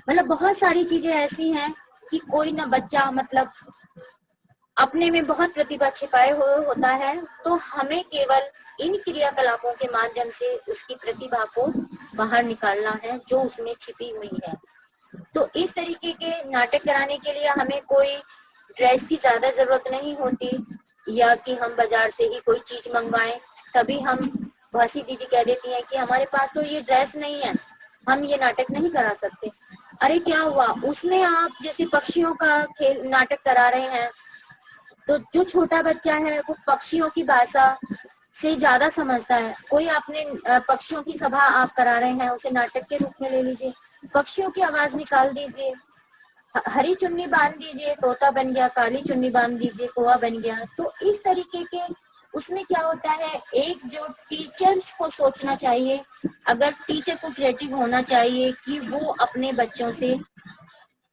मतलब बहुत सारी चीजें ऐसी हैं कि कोई ना बच्चा मतलब अपने में बहुत प्रतिभा छिपाए हुए होता है। तो हमें केवल इन क्रियाकलापों के माध्यम से उसकी प्रतिभा को बाहर निकालना है जो उसमें छिपी हुई है। तो इस तरीके के नाटक कराने के लिए हमें कोई ड्रेस की ज्यादा जरूरत नहीं होती या कि हम बाजार से ही कोई चीज मंगवाएं। तभी हम भासी दीदी कह देती हैं कि हमारे पास तो ये ड्रेस नहीं है, हम ये नाटक नहीं करा सकते। अरे क्या हुआ, उसमें आप जैसे पक्षियों का खेल नाटक करा रहे हैं तो जो छोटा बच्चा है वो पक्षियों की भाषा से ज्यादा समझता है। कोई आपने पक्षियों की सभा आप करा रहे हैं, उसे नाटक के रूप में ले लीजिए, पक्षियों की आवाज निकाल दीजिए, हरी चुन्नी बांध दीजिए, तोता बन गया, काली चुन्नी बांध दीजिए, कौवा बन गया। तो इस तरीके के उसमें क्या होता है, एक जो टीचर्स को सोचना चाहिए, अगर टीचर को क्रिएटिव होना चाहिए कि वो अपने बच्चों से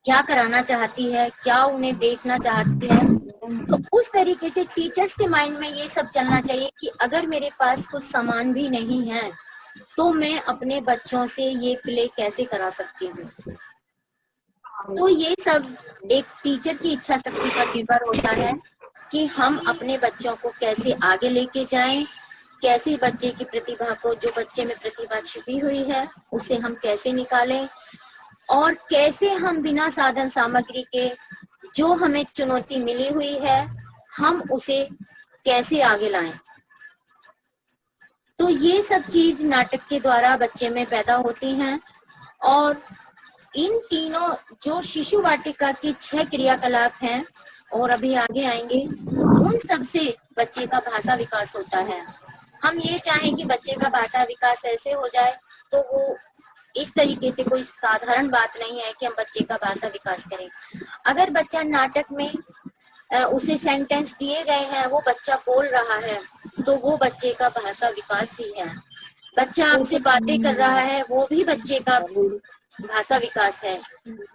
क्या कराना चाहती है, क्या उन्हें देखना चाहती है, तो उस तरीके से टीचर्स के माइंड में ये सब चलना चाहिए कि अगर मेरे पास कुछ सामान भी नहीं है तो मैं अपने बच्चों से ये प्ले कैसे करा सकती हूँ। तो ये सब एक टीचर की इच्छा शक्ति पर निर्भर होता है कि हम अपने बच्चों को कैसे आगे लेके जाएं, कैसे बच्चे की प्रतिभा को, जो बच्चे में प्रतिभा छिपी हुई है उसे हम कैसे निकालें और कैसे हम बिना साधन सामग्री के जो हमें चुनौती मिली हुई है हम उसे कैसे आगे लाएं। तो ये सब चीज नाटक के द्वारा बच्चे में पैदा होती हैं और इन तीनों जो शिशु वाटिका की 6 क्रियाकलाप हैं और अभी आगे आएंगे, उन सब से बच्चे का भाषा विकास होता है। हम ये चाहें कि बच्चे का भाषा विकास ऐसे हो जाए तो वो इस तरीके से कोई साधारण बात नहीं है कि हम बच्चे का भाषा विकास करें। अगर बच्चा नाटक में उसे सेंटेंस दिए गए हैं, वो बच्चा बोल रहा है तो वो बच्चे का भाषा विकास ही है। बच्चा आपसे बातें कर रहा है वो भी बच्चे का भाषा विकास है।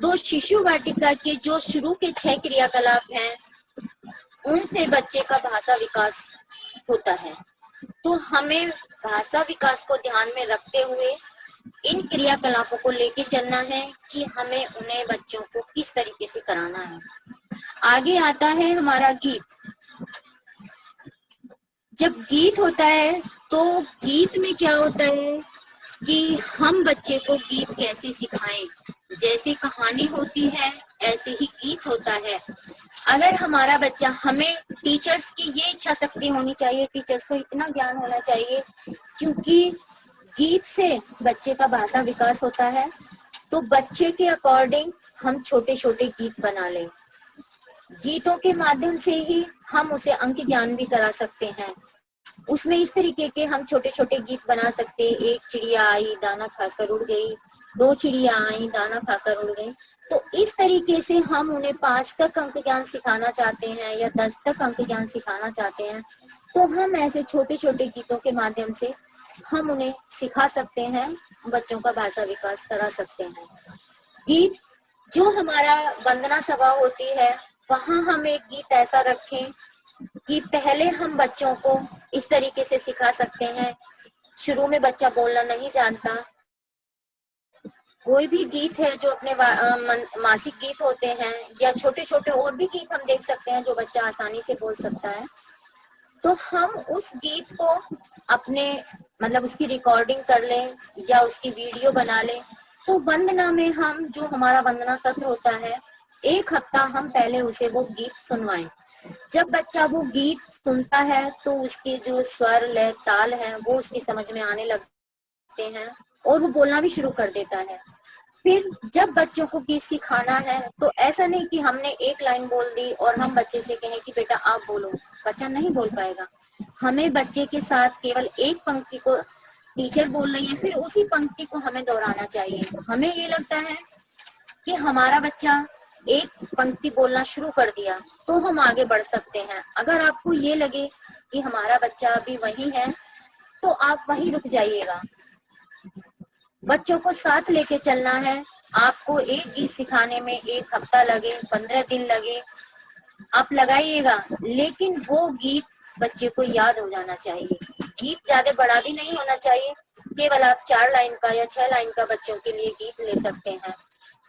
तो शिशु वाटिका के जो शुरू के 6 क्रियाकलाप हैं उनसे बच्चे का भाषा विकास होता है। तो हमें भाषा विकास को ध्यान में रखते हुए इन क्रियाकलापों को लेके चलना है कि हमें उन्हें बच्चों को किस तरीके से कराना है। आगे आता है हमारा गीत। जब गीत होता है तो गीत में क्या होता है कि हम बच्चे को गीत कैसे सिखाएं। जैसे कहानी होती है ऐसे ही गीत होता है। अगर हमारा बच्चा, हमें टीचर्स की ये इच्छा शक्ति होनी चाहिए, टीचर्स को इतना ज्ञान होना चाहिए, क्योंकि गीत से बच्चे का भाषा विकास होता है, तो बच्चे के अकॉर्डिंग हम छोटे छोटे गीत बना लें। गीतों के माध्यम से ही हम उसे अंक ज्ञान भी करा सकते हैं। उसमें इस तरीके के हम छोटे छोटे गीत बना सकते हैं। एक चिड़िया आई दाना खाकर उड़ गई, दो चिड़िया आई दाना खाकर उड़ गई। तो इस तरीके से हम उन्हें 5 तक अंक ज्ञान सिखाना चाहते हैं या 10 तक अंक ज्ञान सिखाना चाहते हैं, तो हम ऐसे छोटे छोटे गीतों के माध्यम से हम उन्हें सिखा सकते हैं, बच्चों का भाषा विकास करा सकते हैं। गीत जो हमारा वंदना सभा होती है, वहां हम एक गीत ऐसा रखें कि पहले हम बच्चों को इस तरीके से सिखा सकते हैं। शुरू में बच्चा बोलना नहीं जानता, कोई भी गीत है जो अपने मासिक गीत होते हैं या छोटे छोटे और भी गीत हम देख सकते हैं जो बच्चा आसानी से बोल सकता है, तो हम उस गीत को अपने मतलब उसकी रिकॉर्डिंग कर लें या उसकी वीडियो बना लें। तो वंदना में हम जो हमारा वंदना सत्र होता है, 1 हफ्ता हम पहले उसे वो गीत सुनवाएं। जब बच्चा वो गीत सुनता है तो उसके जो स्वर लय ताल है वो उसकी समझ में आने लगते हैं और वो बोलना भी शुरू कर देता है। फिर जब बच्चों को गीत सिखाना है तो ऐसा नहीं कि हमने एक लाइन बोल दी और हम बच्चे से कहें कि बेटा आप बोलो, बच्चा नहीं बोल पाएगा। हमें बच्चे के साथ केवल एक पंक्ति को टीचर बोल रही है, फिर उसी पंक्ति को हमें दोहराना चाहिए। हमें ये लगता है कि हमारा बच्चा एक पंक्ति बोलना शुरू कर दिया तो हम आगे बढ़ सकते हैं। अगर आपको ये लगे कि हमारा बच्चा अभी वही है तो आप वहीं रुक जाइएगा। बच्चों को साथ लेके चलना है। आपको एक गीत सिखाने में 1 हफ्ता लगे, 15 दिन लगे, आप लगाइएगा, लेकिन वो गीत बच्चे को याद हो जाना चाहिए। गीत ज्यादा बड़ा भी नहीं होना चाहिए, केवल आप 4 लाइन का या 6 लाइन का बच्चों के लिए गीत ले सकते हैं।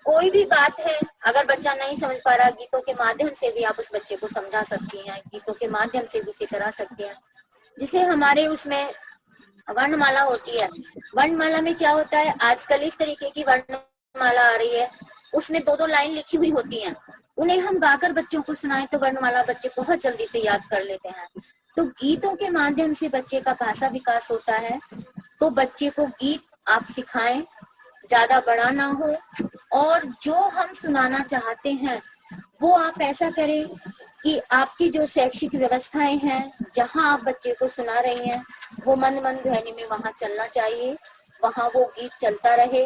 कोई भी बात है, अगर बच्चा नहीं समझ पा रहा, गीतों के माध्यम से भी आप उस बच्चे को समझा सकती हैं, गीतों के माध्यम से भी उसे करा सकते हैं। जिसे हमारे उसमें वर्णमाला होती है, वर्णमाला में क्या होता है, आजकल इस तरीके की वर्णमाला आ रही है, उसमें 2-2 लाइन लिखी हुई होती हैं। उन्हें हम गाकर बच्चों को सुनाएं तो वर्णमाला बच्चे बहुत जल्दी से याद कर लेते हैं। तो गीतों के माध्यम से बच्चे का भाषा विकास होता है। तो बच्चे को गीत आप सिखाएं, ज्यादा बड़ा ना हो, और जो हम सुनाना चाहते हैं वो आप ऐसा करें कि आपकी जो शैक्षिक व्यवस्थाएं हैं जहां आप बच्चे को सुना रही हैं वो मंद मंद ध्वनि में वहां चलना चाहिए, वहां वो गीत चलता रहे।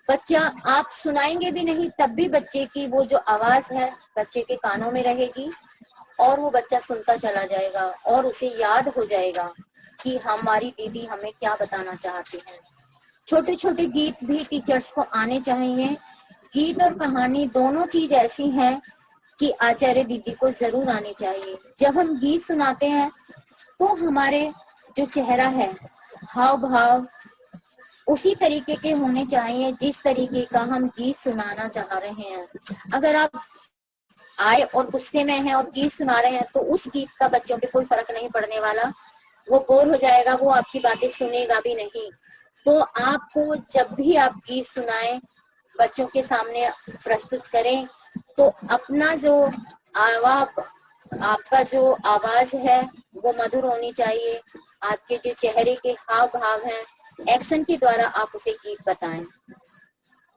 बच्चा आप सुनाएंगे भी नहीं तब भी बच्चे की वो जो आवाज है बच्चे के कानों में रहेगी और वो बच्चा सुनता चला जाएगा और उसे याद हो जाएगा कि हमारी दीदी हमें क्या बताना चाहती है। छोटे छोटे गीत भी टीचर्स को आने चाहिए। गीत और कहानी दोनों चीज ऐसी हैं कि आचार्य दीदी को जरूर आनी चाहिए। जब हम गीत सुनाते हैं तो हमारे जो चेहरा है, हाव भाव उसी तरीके के होने चाहिए जिस तरीके का हम गीत सुनाना चाह रहे हैं। अगर आप आए और गुस्से में हैं और गीत सुना रहे हैं तो उस गीत का बच्चों पे कोई फर्क नहीं पड़ने वाला, वो बोर हो जाएगा, वो आपकी बातें सुनेगा भी नहीं। तो आपको जब भी आप गीत सुनाएं, बच्चों के सामने प्रस्तुत करें, तो अपना जो आपका जो आवाज है वो मधुर होनी चाहिए। आपके जो चेहरे के हाव भाव हैं, एक्शन के द्वारा आप उसे गीत बताएं।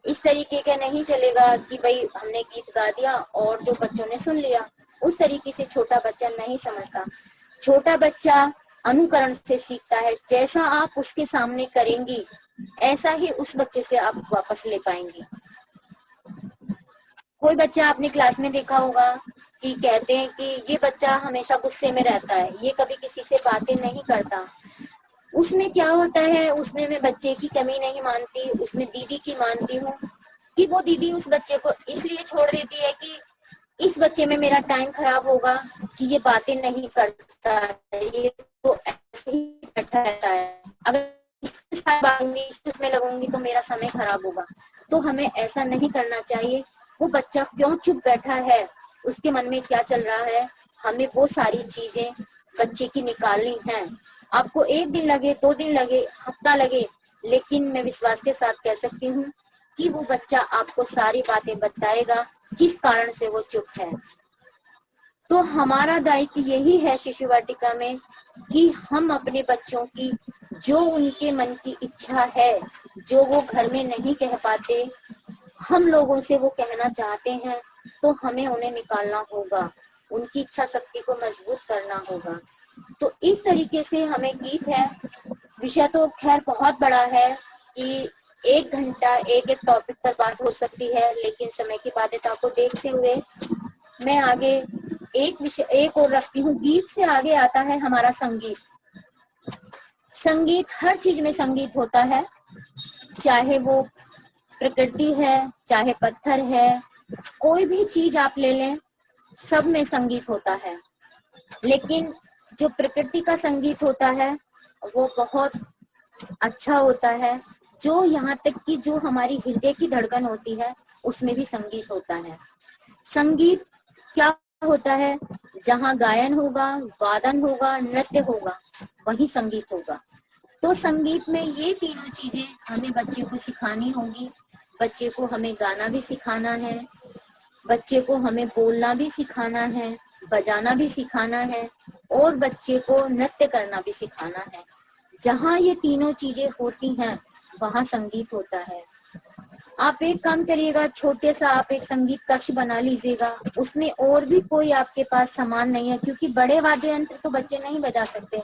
इस तरीके का नहीं चलेगा कि भाई हमने गीत गा दिया और जो बच्चों ने सुन लिया। उस तरीके से छोटा बच्चा नहीं समझता। छोटा बच्चा अनुकरण से सीखता है, जैसा आप उसके सामने करेंगी ऐसा ही उस बच्चे से आप वापस ले पाएंगी। कोई बच्चा आपने क्लास में देखा होगा कि कहते हैं कि ये बच्चा हमेशा गुस्से में रहता है, ये कभी किसी से बातें नहीं करता। उसमें क्या होता है, उसमें मैं बच्चे की कमी नहीं मानती, उसमें दीदी की मानती हूँ कि वो दीदी उस बच्चे को इसलिए छोड़ देती है कि इस बच्चे में मेरा टाइम खराब होगा कि ये बातें नहीं करता, ये तो ऐसे ही बैठा रहता है, अगर इसके साथ बातूंगी इसमें लगूंगी तो मेरा समय खराब होगा। तो हमें ऐसा नहीं करना चाहिए। वो बच्चा क्यों चुप बैठा है, उसके मन में क्या चल रहा है, हमें वो सारी चीजें बच्चे की निकालनी है। आपको 1 दिन लगे, 2 दिन लगे, हफ्ता लगे, लेकिन मैं विश्वास के साथ कह सकती हूँ कि वो बच्चा आपको सारी बातें बताएगा किस कारण से वो चुप है। तो हमारा दायित्व यही है शिशु वाटिका में कि हम अपने बच्चों की जो उनके मन की इच्छा है, जो वो घर में नहीं कह पाते, हम लोगों से वो कहना चाहते हैं, तो हमें उन्हें निकालना होगा, उनकी इच्छा शक्ति को मजबूत करना होगा। तो इस तरीके से हमें गीत है, विषय तो खैर बहुत बड़ा है कि 1 घंटा एक एक टॉपिक पर बात हो सकती है, लेकिन समय की बाध्यता को देखते हुए मैं आगे एक विषय एक और रखती हूँ। गीत से आगे आता है हमारा संगीत। संगीत, हर चीज में संगीत होता है, चाहे वो प्रकृति है, चाहे पत्थर है, कोई भी चीज आप ले लें, सब में संगीत होता है। लेकिन जो प्रकृति का संगीत होता है वो बहुत अच्छा होता है। जो यहाँ तक कि जो हमारी हृदय की धड़कन होती है, उसमें भी संगीत होता है। संगीत क्या होता है? जहाँ गायन होगा, वादन होगा, नृत्य होगा, वही संगीत होगा। तो संगीत में ये तीनों चीजें हमें बच्चे को सिखानी होगी। बच्चे को हमें गाना भी सिखाना है, बच्चे को हमें बोलना भी सिखाना है, बजाना भी सिखाना है, और बच्चे को नृत्य करना भी सिखाना है। जहाँ ये तीनों चीजें होती हैं, वहाँ संगीत होता है। आप एक काम करिएगा, छोटे सा आप एक संगीत कक्ष बना लीजिएगा, उसमें और भी कोई आपके पास सामान नहीं है, क्योंकि बड़े वाद्य यंत्र तो बच्चे नहीं बजा सकते।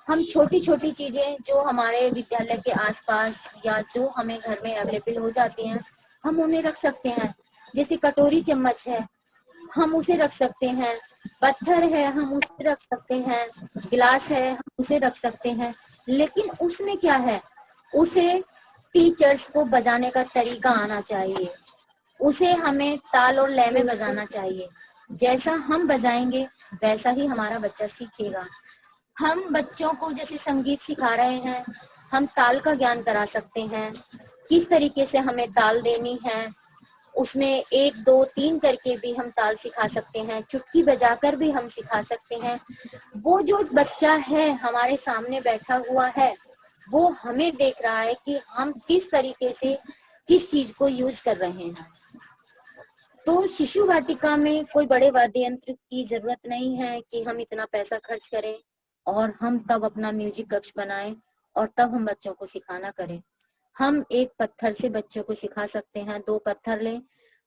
हम छोटी छोटी चीजें जो हमारे विद्यालय के आसपास या जो हमें घर में अवेलेबल हो जाती हैं, हम उन्हें रख सकते हैं। जैसे कटोरी चम्मच है, हम उसे रख सकते हैं। पत्थर है, हम उसे रख सकते हैं। गिलास है, हम उसे रख सकते हैं। लेकिन उसमें क्या है, उसे टीचर्स को बजाने का तरीका आना चाहिए, उसे हमें ताल और लय में बजाना चाहिए। जैसा हम बजाएंगे वैसा ही हमारा बच्चा सीखेगा। हम बच्चों को जैसे संगीत सिखा रहे हैं, हम ताल का ज्ञान करा सकते हैं, किस तरीके से हमें ताल देनी है, उसमें 1 2 3 करके भी हम ताल सिखा सकते हैं, चुटकी बजाकर भी हम सिखा सकते हैं। वो जो बच्चा है हमारे सामने बैठा हुआ है, वो हमें देख रहा है कि हम किस तरीके से किस चीज को यूज कर रहे हैं। तो शिशु वाटिका में कोई बड़े वाद्य यंत्र की जरूरत नहीं है कि हम इतना पैसा खर्च करें और हम तब अपना म्यूजिक कक्ष बनाएं और तब हम बच्चों को सिखाना करें। हम एक पत्थर से बच्चों को सिखा सकते हैं। 2 पत्थर लें,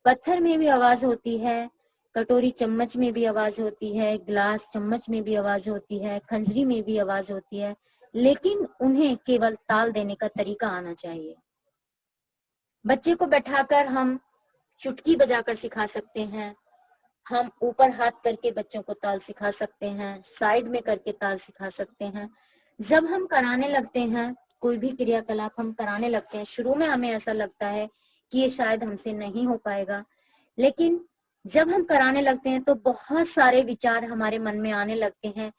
पत्थर में भी आवाज होती है, कटोरी चम्मच में भी आवाज होती है, गिलास चम्मच में भी आवाज होती है, खंजरी में भी आवाज होती है, लेकिन उन्हें केवल ताल देने का तरीका आना चाहिए। बच्चे को बैठाकर हम चुटकी बजाकर सिखा सकते हैं, हम ऊपर हाथ करके बच्चों को ताल सिखा सकते हैं, साइड में करके ताल सिखा सकते हैं। जब हम कराने लगते हैं, कोई भी क्रियाकलाप हम कराने लगते हैं, शुरू में हमें ऐसा लगता है कि ये शायद हमसे नहीं हो पाएगा, लेकिन जब हम कराने लगते हैं तो बहुत सारे विचार हमारे मन में आने लगते हैं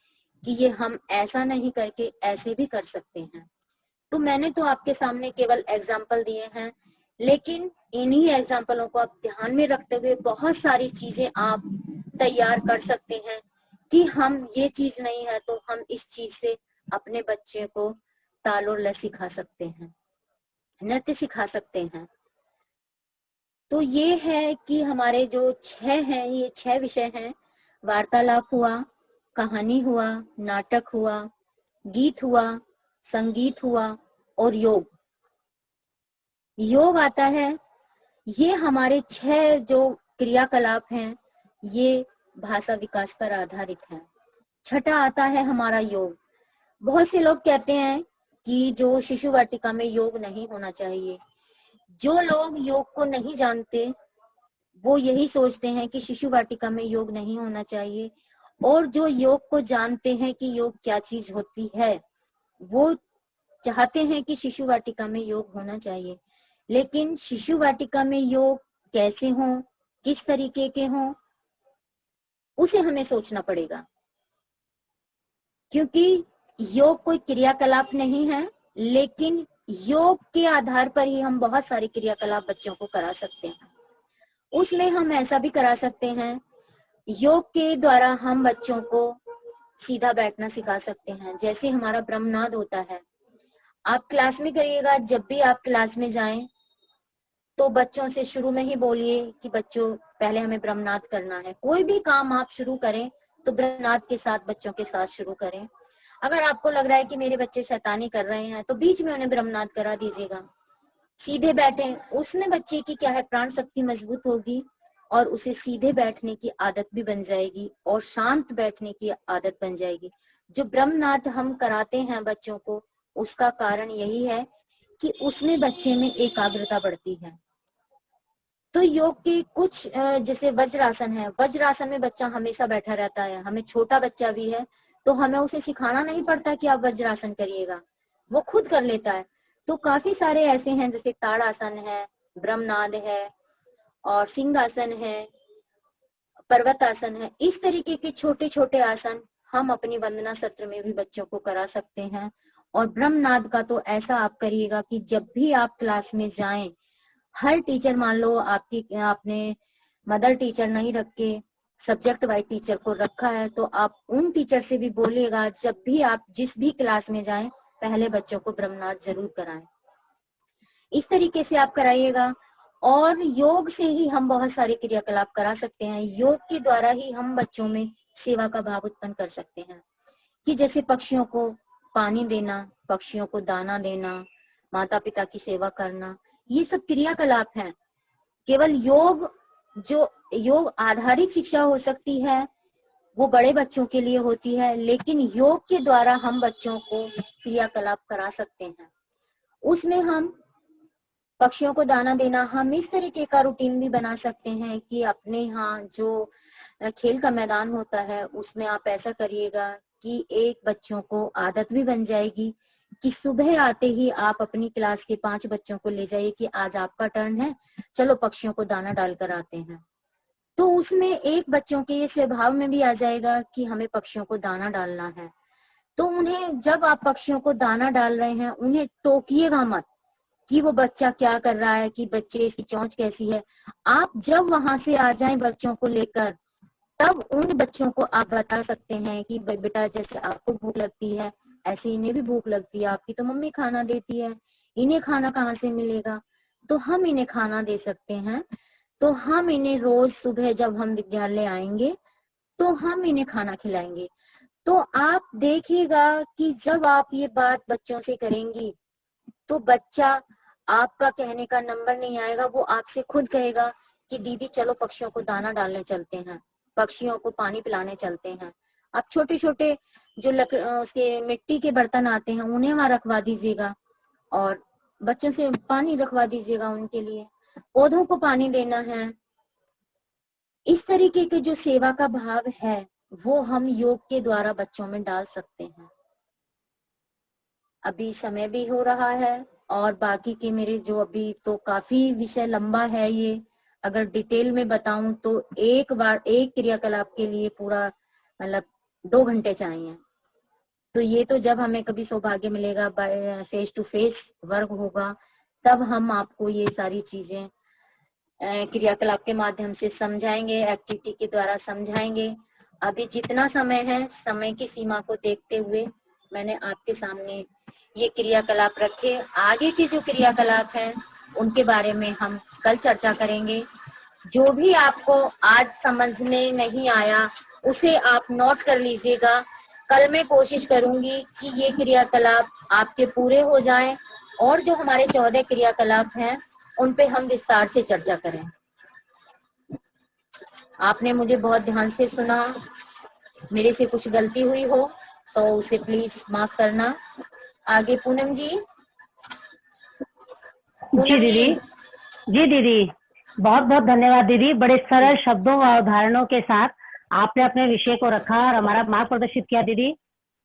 कि ये हम ऐसा नहीं करके ऐसे भी कर सकते हैं। तो मैंने तो आपके सामने केवल एग्जाम्पल दिए हैं, लेकिन इन्हीं एग्जाम्पलों को आप ध्यान में रखते हुए बहुत सारी चीजें आप तैयार कर सकते हैं कि हम ये चीज नहीं है तो हम इस चीज से अपने बच्चे को ताल और लय सिखा सकते हैं, नृत्य सिखा सकते हैं। तो ये है कि हमारे जो 6 हैं, ये 6 विषय हैं। वार्तालाप हुआ, कहानी हुआ, नाटक हुआ, गीत हुआ, संगीत हुआ और योग। योग आता है, ये हमारे 6 जो क्रियाकलाप हैं, ये भाषा विकास पर आधारित है। छठा आता है हमारा योग। बहुत से लोग कहते हैं कि जो शिशु वाटिका में योग नहीं होना चाहिए। जो लोग योग को नहीं जानते, वो यही सोचते हैं कि शिशु वाटिका में योग नहीं होना चाहिए, और जो योग को जानते हैं कि योग क्या चीज होती है, वो चाहते हैं कि शिशु वाटिका में योग होना चाहिए। लेकिन शिशु वाटिका में योग कैसे हो, किस तरीके के हों, उसे हमें सोचना पड़ेगा, क्योंकि योग कोई क्रियाकलाप नहीं है, लेकिन योग के आधार पर ही हम बहुत सारी क्रियाकलाप बच्चों को करा सकते हैं। उसमें हम ऐसा भी करा सकते हैं, योग के द्वारा हम बच्चों को सीधा बैठना सिखा सकते हैं। जैसे हमारा ब्रह्मनाद होता है, आप क्लास में करिएगा, जब भी आप क्लास में जाएं तो बच्चों से शुरू में ही बोलिए कि बच्चों पहले हमें ब्रह्मनाद करना है। कोई भी काम आप शुरू करें तो ब्रह्मनाद के साथ बच्चों के साथ शुरू करें। अगर आपको लग रहा है कि मेरे बच्चे शैतानी कर रहे हैं तो बीच में उन्हें ब्रह्मनाद करा दीजिएगा, सीधे बैठे। उसमें बच्चे की क्या है, प्राण शक्ति मजबूत होगी और उसे सीधे बैठने की आदत भी बन जाएगी और शांत बैठने की आदत बन जाएगी। जो ब्रह्मनाद हम कराते हैं बच्चों को, उसका कारण यही है कि उसमें बच्चे में एकाग्रता बढ़ती है। तो योग के कुछ जैसे वज्रासन है, वज्रासन में बच्चा हमेशा बैठा रहता है। हमें छोटा बच्चा भी है तो हमें उसे सिखाना नहीं पड़ता कि आप वज्रासन करिएगा, वो खुद कर लेता है। तो काफी सारे ऐसे हैं जैसे ताड़ासन है, ब्रह्मनाद है और सिंहासन है, पर्वतासन है। इस तरीके के छोटे छोटे आसन हम अपनी वंदना सत्र में भी बच्चों को करा सकते हैं। और ब्रह्मनाद का तो ऐसा आप करिएगा कि जब भी आप क्लास में जाएं, हर टीचर, मान लो आपने मदर टीचर नहीं रख के सब्जेक्ट वाइज टीचर को रखा है, तो आप उन टीचर से भी बोलिएगा जब भी आप जिस भी क्लास में जाएं पहले बच्चों को ब्रह्मनाद जरूर कराएं। इस तरीके से आप कराइएगा। और योग से ही हम बहुत सारे क्रियाकलाप करा सकते हैं। योग के द्वारा ही हम बच्चों में सेवा का भाव उत्पन्न कर सकते हैं, कि जैसे पक्षियों को पानी देना, पक्षियों को दाना देना, माता पिता की सेवा करना, ये सब क्रियाकलाप हैं। केवल योग, जो योग आधारित शिक्षा हो सकती है वो बड़े बच्चों के लिए होती है, लेकिन योग के द्वारा हम बच्चों को क्रियाकलाप करा सकते हैं। उसमें हम पक्षियों को दाना देना, हम इस तरीके का रूटीन भी बना सकते हैं कि अपने यहाँ जो खेल का मैदान होता है उसमें आप ऐसा करिएगा कि एक बच्चों को आदत भी बन जाएगी कि सुबह आते ही आप अपनी क्लास के 5 बच्चों को ले जाइए कि आज आपका टर्न है, चलो पक्षियों को दाना डालकर आते हैं। तो उसमें एक बच्चों के ये स्वभाव में भी आ जाएगा कि हमें पक्षियों को दाना डालना है। तो उन्हें, जब आप पक्षियों को दाना डाल रहे हैं, उन्हें टोकिएगा मत कि वो बच्चा क्या कर रहा है, कि बच्चे इसकी चोंच कैसी है। आप जब वहां से आ जाएं बच्चों को लेकर, तब उन बच्चों को आप बता सकते हैं कि बेटा जैसे आपको भूख लगती है ऐसे इन्हें भी भूख लगती है, आपकी तो मम्मी खाना देती है, इन्हें खाना कहाँ से मिलेगा, तो हम इन्हें खाना दे सकते हैं। तो हम इन्हें रोज सुबह जब हम विद्यालय आएंगे तो हम इन्हें खाना खिलाएंगे। तो आप देखिएगा कि जब आप ये बात बच्चों से करेंगी तो बच्चा आपका कहने का नंबर नहीं आएगा, वो आपसे खुद कहेगा कि दीदी चलो पक्षियों को दाना डालने चलते हैं, पक्षियों को पानी पिलाने चलते हैं। आप छोटे छोटे जो उसके मिट्टी के बर्तन आते हैं उन्हें वहां रखवा दीजिएगा और बच्चों से पानी रखवा दीजिएगा, उनके लिए पौधों को पानी देना है। इस तरीके के जो सेवा का भाव है वो हम योग के द्वारा बच्चों में डाल सकते हैं। अभी समय भी हो रहा है और बाकी के मेरे जो अभी तो काफी विषय लंबा है, ये अगर डिटेल में बताऊं तो एक बार एक क्रियाकलाप के लिए पूरा मतलब 2 घंटे चाहिए। तो ये तो जब हमें कभी सौभाग्य मिलेगा, फेस टू फेस वर्क होगा, तब हम आपको ये सारी चीजें क्रियाकलाप के माध्यम से समझाएंगे, एक्टिविटी के द्वारा समझाएंगे। अभी जितना समय है, समय की सीमा को देखते हुए मैंने आपके सामने ये क्रियाकलाप रखे। आगे के जो क्रियाकलाप हैं उनके बारे में हम कल चर्चा करेंगे। जो भी आपको आज समझ में नहीं आया उसे आप नोट कर लीजिएगा। कल मैं कोशिश करूंगी कि ये क्रियाकलाप आपके पूरे हो जाएं और जो हमारे 14 क्रियाकलाप हैं उन पे हम विस्तार से चर्चा करें। आपने मुझे बहुत ध्यान से सुना, मेरे से कुछ गलती हुई हो तो उसे प्लीज माफ करना। आगे पूनम जी। जी दीदी, जी दीदी, बहुत बहुत धन्यवाद दीदी। बड़े सरल शब्दों व उदाहरणों के साथ आपने अपने विषय को रखा और हमारा मार्ग प्रदर्शित किया दीदी।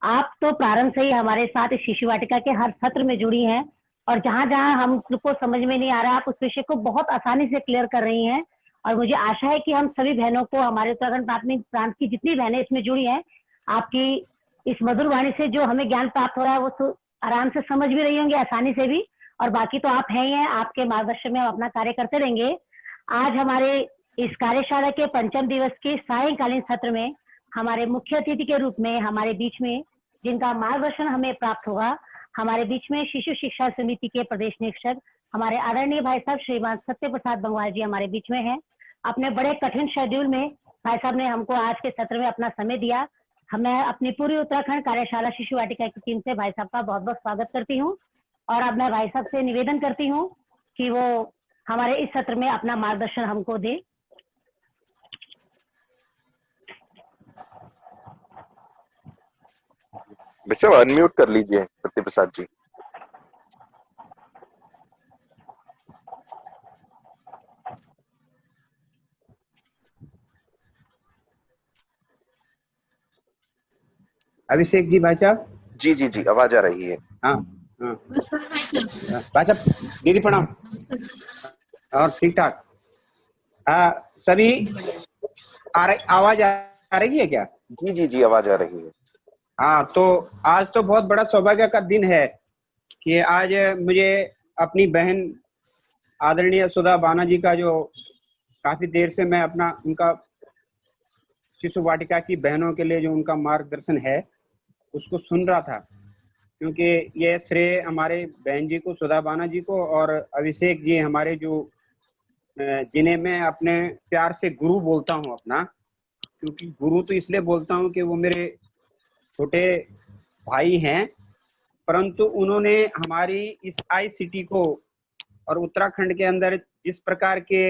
आप तो प्रारंभ से ही हमारे साथ इस शिशु वाटिका के हर सत्र में जुड़ी हैं और जहां जहां हमको समझ में नहीं आ रहा आप उस विषय को बहुत आसानी से क्लियर कर रही हैं। और मुझे आशा है कि हम सभी बहनों को, हमारे उत्तराखंड प्राथमिक प्रांत की जितनी बहनें इसमें जुड़ी हैं, आपकी इस मधुर वाणी से जो हमें ज्ञान प्राप्त हो रहा है वो आराम से समझ भी रही होंगी, आसानी से भी। और बाकी तो आप हैं ही हैं, आपके मार्गदर्शन में हम अपना कार्य करते रहेंगे। आज हमारे इस कार्यशाला के 5म दिवस के सायंकालीन सत्र में हमारे मुख्य अतिथि के रूप में हमारे बीच में, जिनका मार्गदर्शन हमें प्राप्त होगा, हमारे बीच में शिशु शिक्षा समिति के प्रदेश निरीक्षक हमारे आदरणीय भाई साहब श्रीमान सत्य प्रसाद बंगवाल जी हमारे बीच में हैं। अपने बड़े कठिन शेड्यूल में भाई साहब ने हमको आज के सत्र में अपना समय दिया। मैं अपनी पूरी उत्तराखंड कार्यशाला शिशु वाटिका की टीम से भाई साहब का बहुत बहुत स्वागत करती हूँ। और अब मैं भाई साहब से निवेदन करती हूँ कि वो हमारे इस सत्र में अपना मार्गदर्शन हमको दे। वैसे अनम्यूट कर लीजिए सत्य प्रसाद जी। अभिषेक जी भाई साहब। जी जी जी, आवाज आ रही है। हाँ हाँ भाई साहब, दीदी प्रणाम। और ठीक ठाक सभी आवाज आ रही है क्या? जी जी जी, आवाज आ रही है। हाँ, तो आज तो बहुत बड़ा सौभाग्य का दिन है कि आज मुझे अपनी बहन आदरणीय सुधा बाना जी का, जो काफी देर से मैं अपना उनका शिशु वाटिका की बहनों के लिए जो उनका मार्गदर्शन है उसको सुन रहा था, क्योंकि ये श्रेय हमारे बहन जी को, सुधा बाना जी को, और अभिषेक जी हमारे जो जिन्हें मैं अपने प्यार से गुरु बोलता हूँ अपना, क्योंकि गुरु तो इसलिए बोलता हूँ कि वो मेरे छोटे भाई हैं, परंतु उन्होंने हमारी इस ICT को और उत्तराखंड के अंदर जिस प्रकार के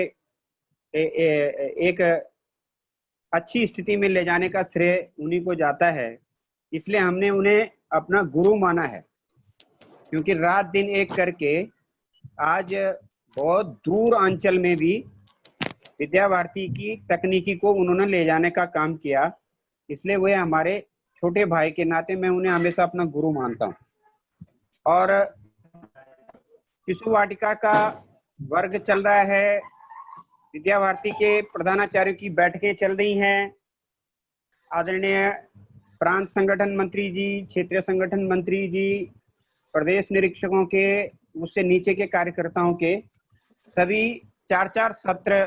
एक अच्छी स्थिति में ले जाने का श्रेय उन्हीं को जाता है। इसलिए हमने उन्हें अपना गुरु माना है, क्योंकि रात दिन एक करके आज बहुत दूर अंचल में भी विद्या भारती की तकनीकी को उन्होंने ले जाने का काम किया। इसलिए वे हमारे छोटे भाई के नाते मैं उन्हें हमेशा अपना गुरु मानता हूँ। और शिशु वाटिका का वर्ग चल रहा है, विद्या भारती के प्रधानाचार्यों की बैठकें चल रही हैं, आदरणीय प्रांत संगठन मंत्री जी, क्षेत्रीय संगठन मंत्री जी, प्रदेश निरीक्षकों के, उससे नीचे के कार्यकर्ताओं के, सभी 4-4 सत्र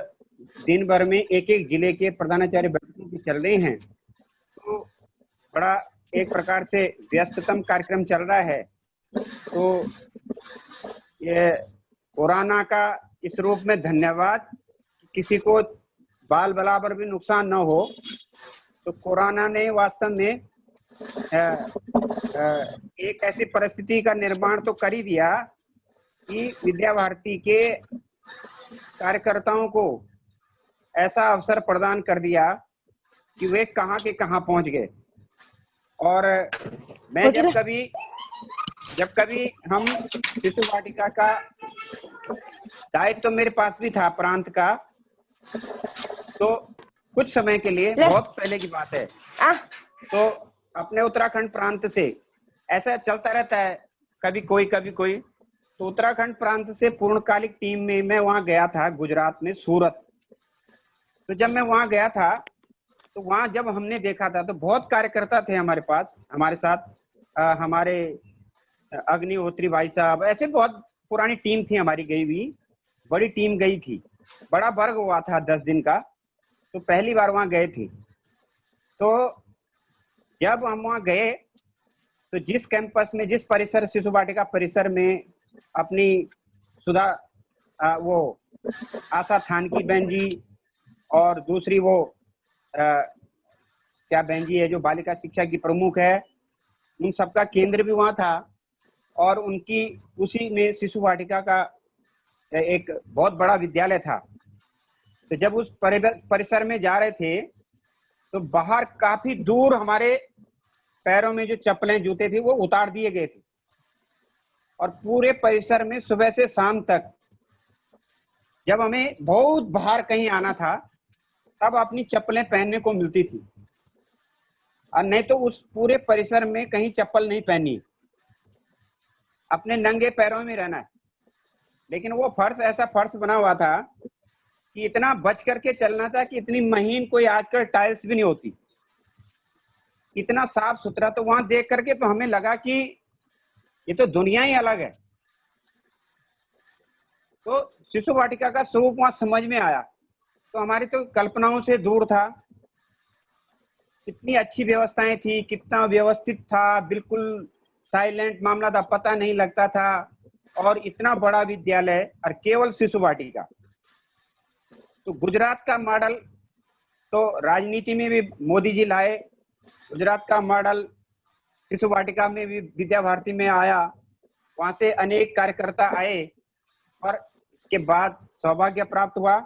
दिन भर में एक एक जिले के प्रधानाचार्य बैठकों की चल रही हैं। तो बड़ा एक प्रकार से व्यस्ततम कार्यक्रम चल रहा है। तो ये कोरोना का इस रूप में धन्यवाद, किसी को बाल बराबर भी नुकसान न हो। तो कोरोना ने वास्तव में एक ऐसी परिस्थिति का निर्माण तो कर ही दिया कि विद्या भारती के कार्यकर्ताओं को ऐसा अवसर प्रदान कर दिया कि वे कहां के कहां पहुंच गए। और मैं जब कभी हम शिशु वाटिका का दायित्व तो मेरे पास भी था प्रांत का, तो कुछ समय के लिए, बहुत पहले की बात है, तो अपने उत्तराखंड प्रांत से ऐसा चलता रहता है, कभी कोई कभी कोई। तो उत्तराखंड प्रांत से पूर्णकालिक टीम में मैं वहां गया था, गुजरात में, सूरत। तो जब मैं वहां गया था तो वहां जब हमने देखा था तो बहुत कार्यकर्ता थे हमारे पास, हमारे साथ हमारे अग्निहोत्री भाई साहब, ऐसे बहुत पुरानी टीम थी हमारी गई हुई, बड़ी टीम गई थी, बड़ा वर्ग हुआ था 10 दिन का। तो पहली बार वहां गए थे। तो जब हम वहां गए तो जिस कैंपस में, जिस परिसर, शिशु वाटिका परिसर में अपनी सुधा वो आशा थानकी बहन जी और दूसरी वो क्या बहन जी है जो बालिका शिक्षा की प्रमुख है, उन सबका केंद्र भी वहां था। और उनकी उसी में शिशु वाटिका का एक बहुत बड़ा विद्यालय था। तो जब उस परिसर में जा रहे थे तो बाहर काफी दूर हमारे पैरों में जो चप्पलें, जूते थे वो उतार दिए गए थे, और पूरे परिसर में सुबह से शाम तक जब हमें बहुत बाहर कहीं आना था तब अपनी चप्पलें पहनने को मिलती थी, और नहीं तो उस पूरे परिसर में कहीं चप्पल नहीं पहनी, अपने नंगे पैरों में रहना है। लेकिन वो फर्श ऐसा फर्श बना हुआ था कि इतना बच करके चलना था कि इतनी महीन कोई आजकल टाइल्स भी नहीं होती, इतना साफ सुथरा। तो वहां देख करके तो हमें लगा कि ये तो दुनिया ही अलग है। तो शिशु वाटिका का स्वरूप वहां समझ में आया। तो हमारी तो कल्पनाओं से दूर था, कितनी अच्छी व्यवस्थाएं थी, कितना व्यवस्थित था, बिल्कुल साइलेंट मामला था, पता नहीं लगता था, और इतना बड़ा विद्यालय और केवल शिशु वाटिका। तो गुजरात का मॉडल तो राजनीति में भी मोदी जी लाए, गुजरात का मॉडल शिशु वाटिका में भी विद्या भारती में आया, वहां से अनेक कार्यकर्ता आए और इसके बाद सौभाग्य प्राप्त हुआ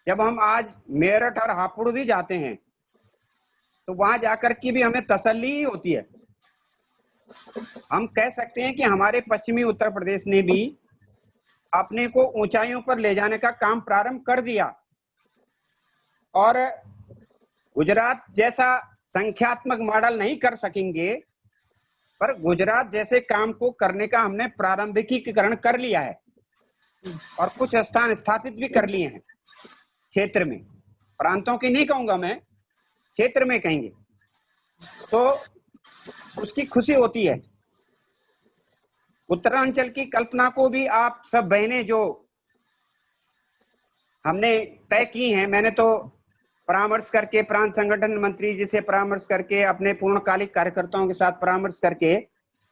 जब हम आज मेरठ और हापुड़ भी जाते हैं तो वहां जाकर की भी हमें तसल्ली ही होती है। हम कह सकते हैं कि हमारे पश्चिमी उत्तर प्रदेश ने भी अपने को ऊंचाइयों पर ले जाने का काम प्रारंभ कर दिया और गुजरात जैसा संख्यात्मक मॉडल नहीं कर सकेंगे, पर गुजरात जैसे काम को करने का हमने प्रारंभिकीकरण कर लिया है और कुछ स्थान स्थापित भी कर लिए हैं क्षेत्र में। प्रांतों की नहीं कहूंगा मैं, क्षेत्र में कहेंगे तो उसकी खुशी होती है। उत्तरांचल की कल्पना को भी आप सब बहनें जो हमने तय की हैं, मैंने तो परामर्श करके प्रांत संगठन मंत्री जी से परामर्श करके अपने पूर्णकालिक कार्यकर्ताओं के साथ परामर्श करके,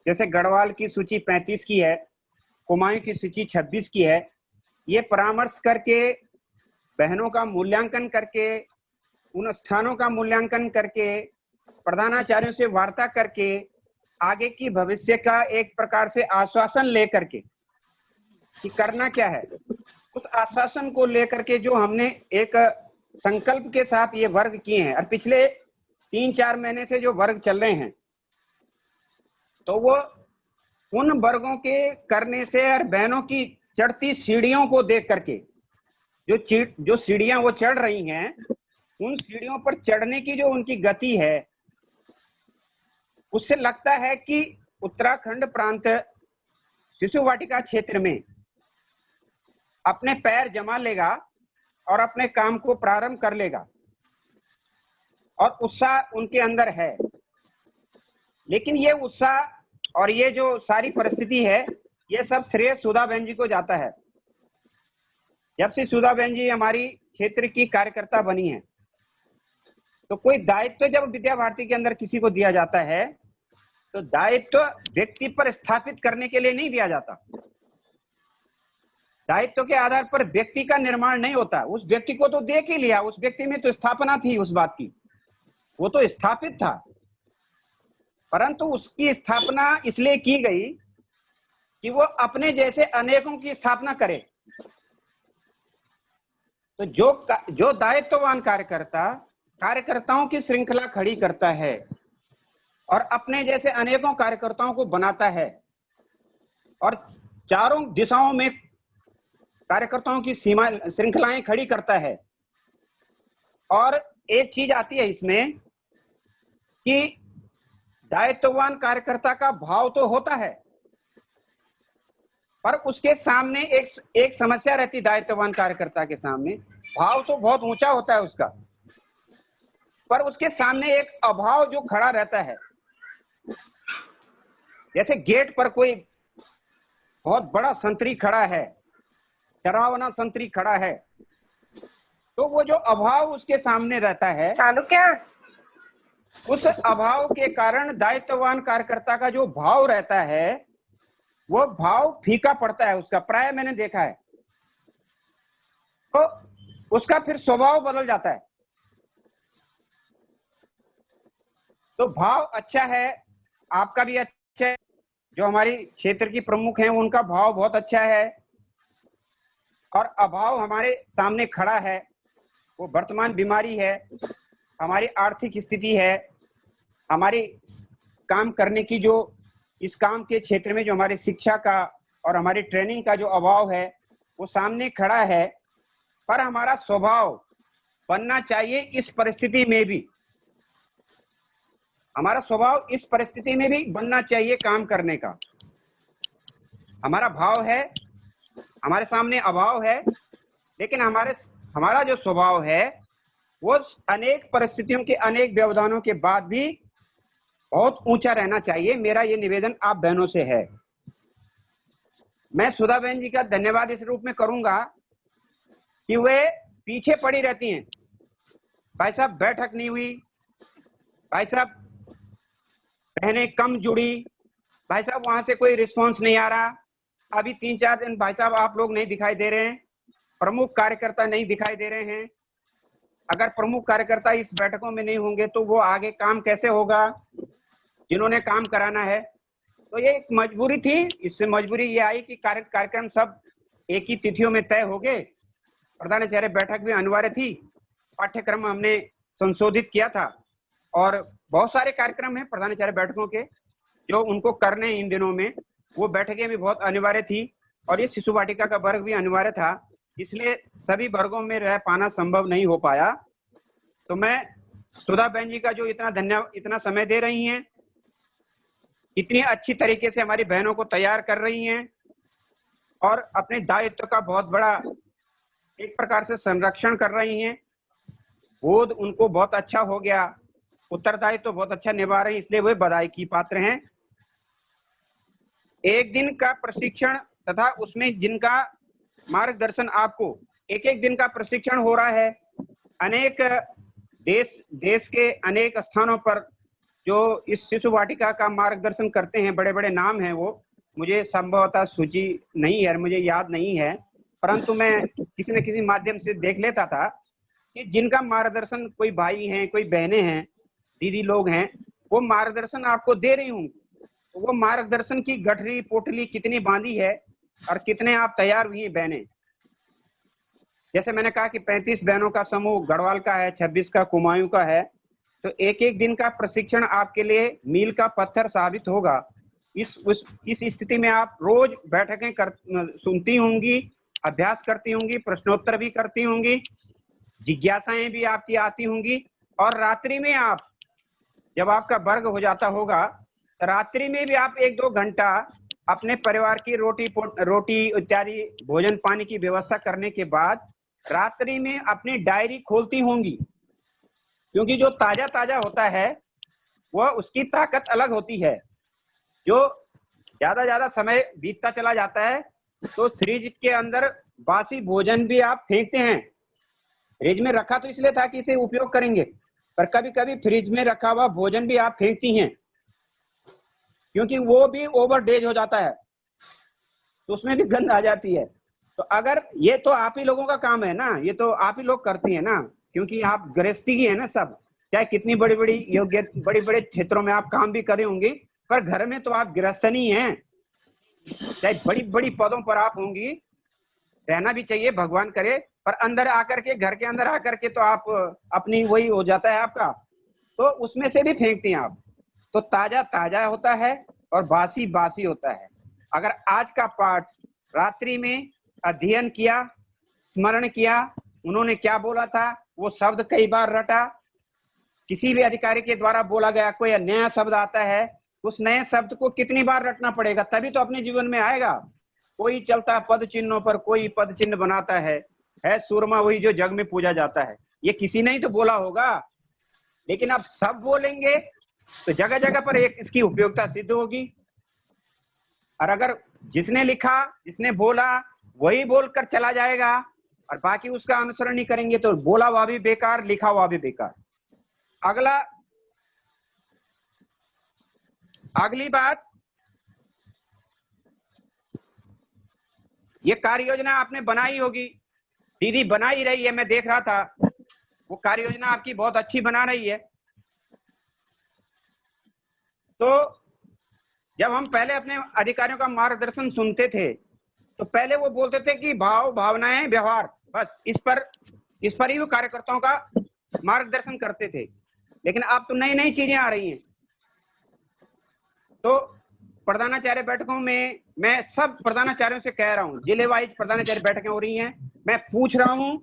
जैसे गढ़वाल की सूची 35 की है, कुमाऊं की सूची 26 की है, ये परामर्श करके बहनों का मूल्यांकन करके, उन स्थानों का मूल्यांकन करके, प्रधानाचार्यों से वार्ता करके, आगे की भविष्य का एक प्रकार से आश्वासन लेकर के कि करना क्या है, उस आश्वासन को लेकर के जो हमने एक संकल्प के साथ ये वर्ग किए हैं। और पिछले 3-4 महीने से जो वर्ग चल रहे हैं तो वो उन वर्गों के करने से और बहनों की चढ़ती सीढ़ियों को देख करके, जो सीढ़ियां वो चढ़ रही हैं, उन सीढ़ियों पर चढ़ने की जो उनकी गति है, उससे लगता है कि उत्तराखंड प्रांत शिशु वाटिका क्षेत्र में अपने पैर जमा लेगा और अपने काम को प्रारंभ कर लेगा और उत्साह उनके अंदर है। लेकिन ये उत्साह और ये जो सारी परिस्थिति है, ये सब श्रेय सुधा बहन जी को जाता है। जब से सुधा बहन जी हमारी क्षेत्र की कार्यकर्ता बनी है तो कोई दायित्व जब विद्या भारती के अंदर किसी को दिया जाता है तो दायित्व व्यक्ति पर स्थापित करने के लिए नहीं दिया जाता। दायित्व के आधार पर व्यक्ति का निर्माण नहीं होता। उस व्यक्ति को तो देख ही लिया, उस व्यक्ति में तो स्थापना थी उस बात की, वो तो स्थापित था, परंतु उसकी स्थापना इसलिए की गई कि वो अपने जैसे अनेकों की स्थापना करे। तो जो दायित्ववान कार्यकर्ता कार्यकर्ताओं की श्रृंखला खड़ी करता है और अपने जैसे अनेकों कार्यकर्ताओं को बनाता है और चारों दिशाओं में कार्यकर्ताओं की सीमा श्रृंखलाएं खड़ी करता है। और एक चीज आती है इसमें कि दायित्ववान कार्यकर्ता का भाव तो होता है, पर उसके सामने एक समस्या रहती। दायित्ववान कार्यकर्ता के सामने भाव तो बहुत ऊंचा होता है उसका, पर उसके सामने एक अभाव जो खड़ा रहता है। जैसे गेट पर कोई बहुत बड़ा संतरी खड़ा है, डरावना संतरी खड़ा है, तो वो जो अभाव उसके सामने रहता है, चालू क्या, उस अभाव के कारण दायित्ववान कार्यकर्ता का जो भाव रहता है वो भाव फीका पड़ता है उसका। प्राय मैंने देखा है, तो उसका फिर स्वभाव बदल जाता है। तो भाव अच्छा है, आपका भी अच्छा है, जो हमारी क्षेत्र की प्रमुख हैं उनका भाव बहुत अच्छा है, और अभाव हमारे सामने खड़ा है। वो वर्तमान बीमारी है, हमारी आर्थिक स्थिति है, हमारी काम करने की जो इस काम के क्षेत्र में जो हमारी शिक्षा का और हमारी ट्रेनिंग का जो अभाव है वो सामने खड़ा है। पर हमारा स्वभाव बनना चाहिए इस परिस्थिति में भी, हमारा स्वभाव इस परिस्थिति में भी बनना चाहिए काम करने का। हमारा भाव है, हमारे सामने अभाव है, लेकिन हमारा जो स्वभाव है वो अनेक परिस्थितियों के अनेक व्यवधानों के बाद भी बहुत ऊंचा रहना चाहिए। मेरा ये निवेदन आप बहनों से है। मैं सुधा बहन जी का धन्यवाद इस रूप में करूंगा कि वे पीछे पड़ी रहती हैं। भाई साहब बैठक नहीं हुई, भाई साहब बहनें कम जुड़ी, भाई साहब वहां से कोई रिस्पांस नहीं आ रहा, अभी 3-4 दिन भाई साहब आप लोग नहीं दिखाई दे रहे हैं, प्रमुख कार्यकर्ता नहीं दिखाई दे रहे हैं, अगर प्रमुख कार्यकर्ता इस बैठकों में नहीं होंगे तो वो आगे काम कैसे होगा, जिन्होंने काम कराना है। तो ये एक मजबूरी थी। इससे मजबूरी ये आई कि कार्यक्रम सब एक ही तिथियों में तय हो गए। प्रधानाचार्य बैठक भी अनिवार्य थी। पाठ्यक्रम हमने संशोधित किया था और बहुत सारे कार्यक्रम हैं प्रधानाचार्य बैठकों के जो उनको करने इन दिनों में, वो बैठकें भी बहुत अनिवार्य थी और ये शिशु वाटिका का वर्ग भी अनिवार्य था, इसलिए सभी वर्गों में रह पाना संभव नहीं हो पाया। तो मैं सुधा बहन जी का जो इतना समय दे रही हैं, इतनी अच्छी तरीके से हमारी बहनों को तैयार कर रही हैं और अपने दायित्व का बहुत बड़ा एक प्रकार से संरक्षण कर रही हैं। बोध उनको बहुत अच्छा हो गया, उत्तरदायित्व तो बहुत अच्छा निभा रही हैं, इसलिए वे बधाई की पात्र हैं। एक दिन का प्रशिक्षण तथा उसमें जिनका मार्गदर्शन, आपको एक एक दिन का प्रशिक्षण हो रहा है। अनेक देश के अनेक स्थानों पर जो इस शिशु वाटिका का मार्गदर्शन करते हैं, बड़े बड़े नाम हैं, वो मुझे संभवतः सूची नहीं है, मुझे याद नहीं है, परंतु मैं किसी न किसी माध्यम से देख लेता था कि जिनका मार्गदर्शन, कोई भाई हैं, कोई बहनें हैं, दीदी लोग हैं, वो मार्गदर्शन आपको दे रही होंगी। तो वो मार्गदर्शन की गठरी पोटली कितनी बांधी है और कितने आप तैयार हुई बहनें। जैसे मैंने कहा कि 35 बहनों का समूह गढ़वाल का है, 26 का कुमायूं का है। तो एक एक दिन का प्रशिक्षण आपके लिए मील का पत्थर साबित होगा। इस स्थिति में आप रोज बैठकें सुनती होंगी, अभ्यास करती होंगी, प्रश्नोत्तर भी करती होंगी, जिज्ञासाएं भी आपकी आती होंगी। और रात्रि में आप, जब आपका वर्ग हो जाता होगा, तो रात्रि में भी आप 1-2 घंटा अपने परिवार की रोटी इत्यादि भोजन पानी की व्यवस्था करने के बाद रात्रि में अपनी डायरी खोलती होंगी, क्योंकि जो ताजा ताजा होता है वह उसकी ताकत अलग होती है। जो ज्यादा समय बीतता चला जाता है तो फ्रिज के अंदर बासी भोजन भी आप फेंकते हैं। फ्रिज में रखा तो इसलिए था कि इसे उपयोग करेंगे, पर कभी कभी फ्रिज में रखा हुआ भोजन भी आप फेंकती हैं, क्योंकि वो भी ओवर डेज हो जाता है, तो उसमें भी गंध आ जाती है। तो अगर ये तो आप ही लोगों का काम है ना, ये तो आप ही लोग करती है ना, क्योंकि आप गृहस्थी की है ना सब, चाहे कितनी बड़ी बड़ी योग्य बड़े बड़े क्षेत्रों में आप काम भी करे होंगे, पर घर में तो आप गृहस्थनी हैं। चाहे बड़ी बड़ी पदों पर आप होंगी, रहना भी चाहिए, भगवान करे, पर अंदर आकर के, घर के अंदर आकर के तो आप अपनी वही हो जाता है आपका, तो उसमें से भी फेंकती हैं आप। तो ताजा ताजा होता है और बासी बासी होता है। अगर आज का पाठ रात्रि में अध्ययन किया, स्मरण किया, उन्होंने क्या बोला था, वो शब्द कई बार रटा, किसी भी अधिकारी के द्वारा बोला गया कोई नया शब्द आता है, उस नए शब्द को कितनी बार रटना पड़ेगा, तभी तो अपने जीवन में आएगा। कोई चलता पद चिन्हों पर, कोई पद चिन्ह बनाता है सूरमा वही जो जग में पूजा जाता है। ये किसी ने ही तो बोला होगा, लेकिन अब सब बोलेंगे तो जगह जगह पर एक इसकी उपयोगिता सिद्ध होगी। और अगर जिसने लिखा, जिसने बोला, वही बोलकर चला जाएगा और बाकी उसका अनुसरण नहीं करेंगे, तो बोला हुआ भी बेकार, लिखा हुआ भी बेकार। अगली बात, ये कार्य योजना आपने बनाई होगी, दीदी बना ही रही है, मैं देख रहा था, वो कार्य योजना आपकी बहुत अच्छी बना रही है। तो जब हम पहले अपने अधिकारियों का मार्गदर्शन सुनते थे, तो पहले वो बोलते थे कि भाव, भावनाएं, व्यवहार, बस इस पर ही वो कार्यकर्ताओं का मार्गदर्शन करते थे। लेकिन अब तो नई नई चीजें आ रही हैं। तो प्रधानाचार्य बैठकों में मैं सब प्रधानाचार्यों से कह रहा हूँ, जिले वाइज प्रधानाचार्य बैठकें हो रही हैं, मैं पूछ रहा हूँ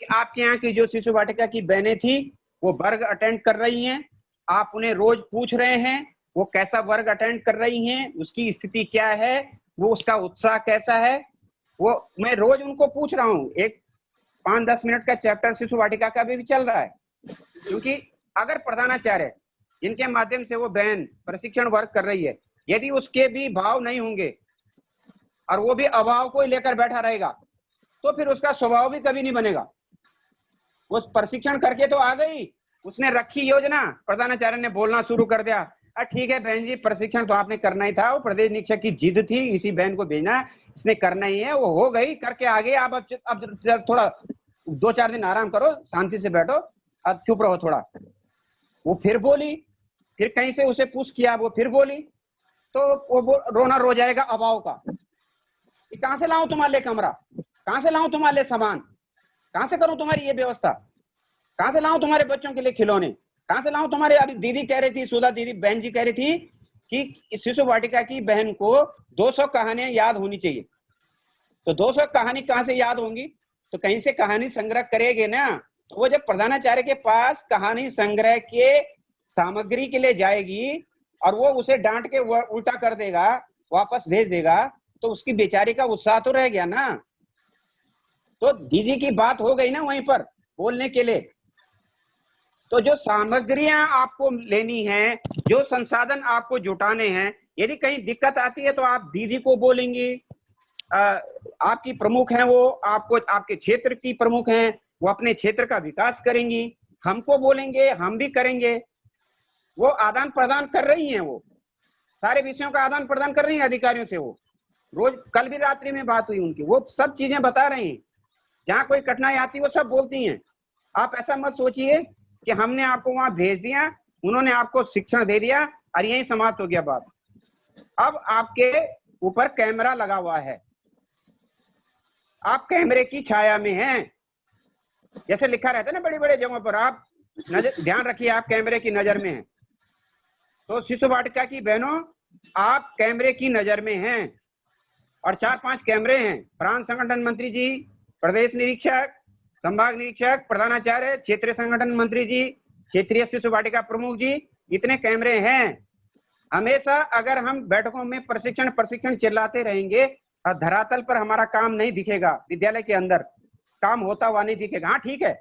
कि आपके यहाँ की जो शिशु वाटिका की बहनें थी वो वर्ग अटेंड कर रही हैं, आप उन्हें रोज पूछ रहे हैं वो कैसा वर्ग अटेंड कर रही हैं, उसकी स्थिति क्या है, वो उसका उत्साह कैसा है, वो मैं रोज उनको पूछ रहा हूँ। एक 5-10 मिनट का चैप्टर शिशु वाटिका का भी चल रहा है, क्योंकि अगर प्रधानाचार्य जिनके माध्यम से वो बहन प्रशिक्षण वर्ग कर रही है, यदि उसके भी भाव नहीं होंगे और वो भी अभाव को ही लेकर बैठा रहेगा, तो फिर उसका स्वभाव भी कभी नहीं बनेगा। वो प्रशिक्षण करके तो आ गई, उसने रखी योजना, प्रधानाचार्य ने बोलना शुरू कर दिया, ठीक है बहन जी, प्रशिक्षण तो आपने करना ही था, वो प्रदेश निरीक्षक की जिद थी, इसी बहन को भेजना, इसने करना ही है, वो हो गई, करके आ गई। आप अब थोड़ा 2-4 दिन आराम करो, शांति से बैठो, अब चुप रहो थोड़ा। वो फिर बोली, फिर कहीं से उसे पुश किया, वो फिर बोली, तो वो रोना रो जाएगा अभाव का। कहां से लाऊं तुम्हारे लिए कमरा, कहां से लाऊं तुम्हारे लिए सामान, कहां से करूं तुम्हारी ये व्यवस्था, कहां से लाऊं तुम्हारे बच्चों के लिए खिलौने, कहां से लाऊं तुम्हारे। अभी दीदी कह रही थी, सुधा दीदी बहन जी कह रही थी कि शिशु वाटिका की बहन को 200 कहानियां याद होनी चाहिए। तो 200 कहानी कहां से याद होंगी, तो कहीं से कहानी संग्रह करेंगे ना। तो वो जब प्रधानाचार्य के पास कहानी संग्रह के सामग्री के लिए जाएगी और वो उसे डांट के उल्टा कर देगा, वापस भेज देगा, तो उसकी बेचारी का उत्साह तो रह गया ना। तो दीदी की बात हो गई ना वहीं पर बोलने के लिए। तो जो सामग्रियां आपको लेनी है, जो संसाधन आपको जुटाने हैं, यदि कहीं दिक्कत आती है तो आप दीदी को बोलेंगी, आपकी प्रमुख हैं वो, आपको आपके क्षेत्र की प्रमुख हैं, वो अपने क्षेत्र का विकास करेंगी, हमको बोलेंगे, हम भी करेंगे। वो आदान प्रदान कर रही हैं, वो सारे विषयों का आदान प्रदान कर रही हैं अधिकारियों से। वो रोज, कल भी रात्रि में बात हुई उनकी, वो सब चीजें बता रही हैं। जहां कोई कठिनाई आती है वो सब बोलती हैं। आप ऐसा मत सोचिए कि हमने आपको वहां भेज दिया, उन्होंने आपको शिक्षण दे दिया और यही समाप्त हो गया बात। अब आपके ऊपर कैमरा लगा हुआ है, आप कैमरे की छाया में हैं। जैसे लिखा रहता है ना बड़ी बड़ी जगहों पर, आप ध्यान रखिए, आप कैमरे की नजर में हैं। तो शिशु वाटिका की बहनों, आप कैमरे की नजर में हैं और 4-5 कैमरे हैं। प्रांत संगठन मंत्री जी, प्रदेश निरीक्षक, संभाग निरीक्षक, प्रधानाचार्य, क्षेत्रीय संगठन मंत्री जी, क्षेत्रीय शिशु वाटिका प्रमुख जी, इतने कैमरे हैं। हमेशा अगर हम बैठकों में प्रशिक्षण चिल्लाते रहेंगे और धरातल पर हमारा काम नहीं दिखेगा, विद्यालय के अंदर काम होता हुआ नहीं दिखेगा। हाँ ठीक है,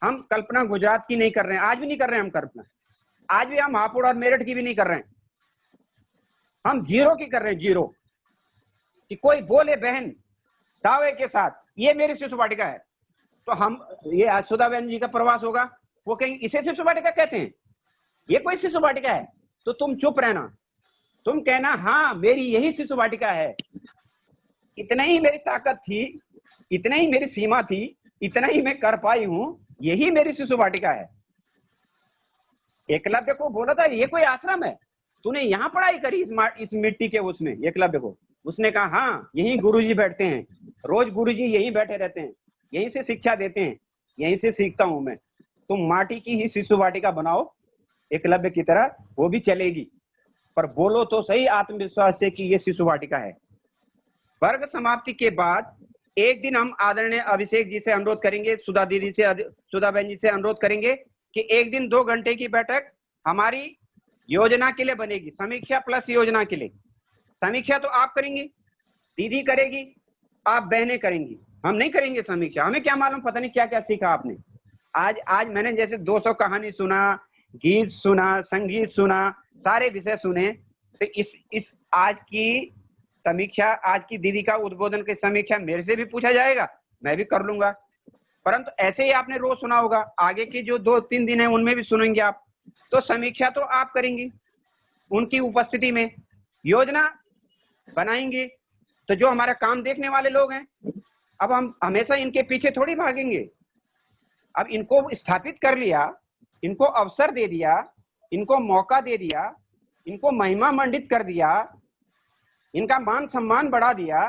हम कल्पना गुजरात की नहीं कर रहे हैं, आज भी नहीं कर रहे हैं हम कल्पना, आज भी हम हापुड़ और मेरठ की भी नहीं कर रहे हैं, हम जीरो की कर रहे हैं, जीरो। कि कोई बोले बहन दावे के साथ ये मेरी शिशु वाटिका है, तो हम, ये आज सुधा बहन जी का प्रवास होगा, वो कहेंगे इसे शिशु वाटिका कहते हैं, ये कोई शिशु वाटिका है, तो तुम चुप रहना, तुम कहना हाँ मेरी यही शिशु वाटिका है। इतना ही मेरी ताकत थी, इतना ही मेरी सीमा थी, इतना ही मैं कर पाई हूं, यही मेरी शिशु वाटिका है। एकलव्य को बोला था ये कोई आश्रम है, तूने यहाँ पढ़ाई करी इस मिट्टी के उसमें, एकलव्य को। उसने कहा हाँ यहीं गुरुजी बैठते हैं, रोज गुरुजी यहीं बैठे रहते हैं, यहीं से शिक्षा देते हैं, यहीं से सीखता हूं मैं। तुम माटी की ही शिशु वाटिका बनाओ एकलव्य की तरह, वो भी चलेगी, पर बोलो तो सही आत्मविश्वास से कि ये शिशु वाटिका है। वर्ग समाप्ति के बाद एक दिन हम आदरणीय अभिषेक जी से अनुरोध करेंगे, सुधा दीदी से, सुधा बहन जी से अनुरोध करेंगे कि एक दिन 2 घंटे की बैठक हमारी योजना के लिए बनेगी, समीक्षा प्लस योजना के लिए। समीक्षा तो आप करेंगी, दीदी करेगी, आप बहनें करेंगी, हम नहीं करेंगे समीक्षा। हमें क्या मालूम, पता नहीं क्या क्या सीखा आपने। आज मैंने जैसे 200 कहानी सुना, गीत सुना, संगीत सुना, सारे विषय सुने। तो इस आज की समीक्षा, आज की दीदी का उद्बोधन की समीक्षा मेरे से भी पूछा जाएगा, मैं भी कर लूंगा। परंतु ऐसे ही आपने रोज सुना होगा, आगे के जो 2-3 दिन है उनमें भी सुनेंगे आप। तो समीक्षा तो आप करेंगी उनकी उपस्थिति में, योजना बनाएंगे। तो जो हमारा काम देखने वाले लोग हैं, अब हम हमेशा इनके पीछे थोड़ी भागेंगे। अब इनको स्थापित कर लिया, इनको अवसर दे दिया, इनको मौका दे दिया, इनको महिमा मंडित कर दिया, इनका मान सम्मान बढ़ा दिया,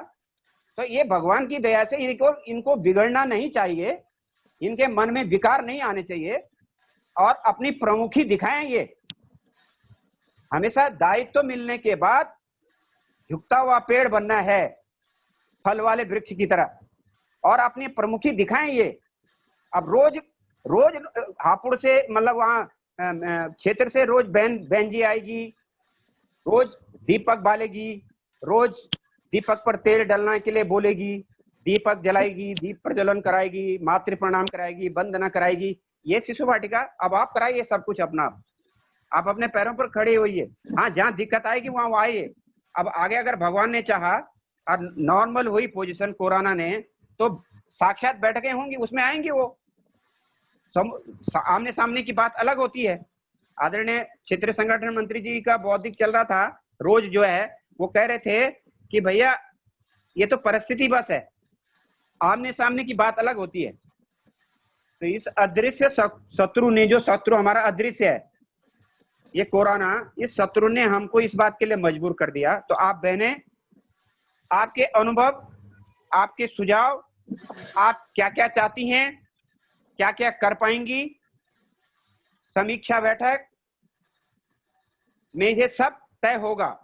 तो ये भगवान की दया से इनको बिगड़ना नहीं चाहिए, इनके मन में विकार नहीं आने चाहिए और अपनी प्रमुखी दिखाएं। ये हमेशा दायित्व मिलने के बाद झुकता हुआ पेड़ बनना है, फल वाले वृक्ष की तरह, और अपनी प्रमुखी दिखाएं ये। अब रोज हापुड़ से, मतलब वहां क्षेत्र से रोज बहन जी आएगी, रोज दीपक बालेगी, रोज दीपक पर तेल डालने के लिए बोलेगी, दीपक जलाएगी, दीप प्रज्वलन कराएगी, मातृ प्रणाम कराएगी, वंदना कराएगी। ये शिशु वाटिका अब आप कराइए सब कुछ अपना, आप अपने पैरों पर खड़े होइए। हाँ जहाँ दिक्कत आएगी वहां वो आइए। अब आगे अगर भगवान ने चाहा और नॉर्मल हुई पोजीशन कोरोना ने, तो साक्षात बैठकें होंगी, उसमें आएंगे वो। आमने सामने की बात अलग होती है। आदरणीय क्षेत्रीय संगठन मंत्री जी का बौद्धिक चल रहा था, रोज जो है वो कह रहे थे कि भैया ये तो परिस्थिति बस है, आमने सामने की बात अलग होती है। तो इस अदृश्य शत्रु ने, जो शत्रु हमारा अदृश्य है, ये कोरोना, इस शत्रु ने हमको इस बात के लिए मजबूर कर दिया। तो आप बहनें, आपके अनुभव, आपके सुझाव, आप क्या क्या चाहती हैं, क्या क्या कर पाएंगी, समीक्षा बैठक में ये सब तय होगा।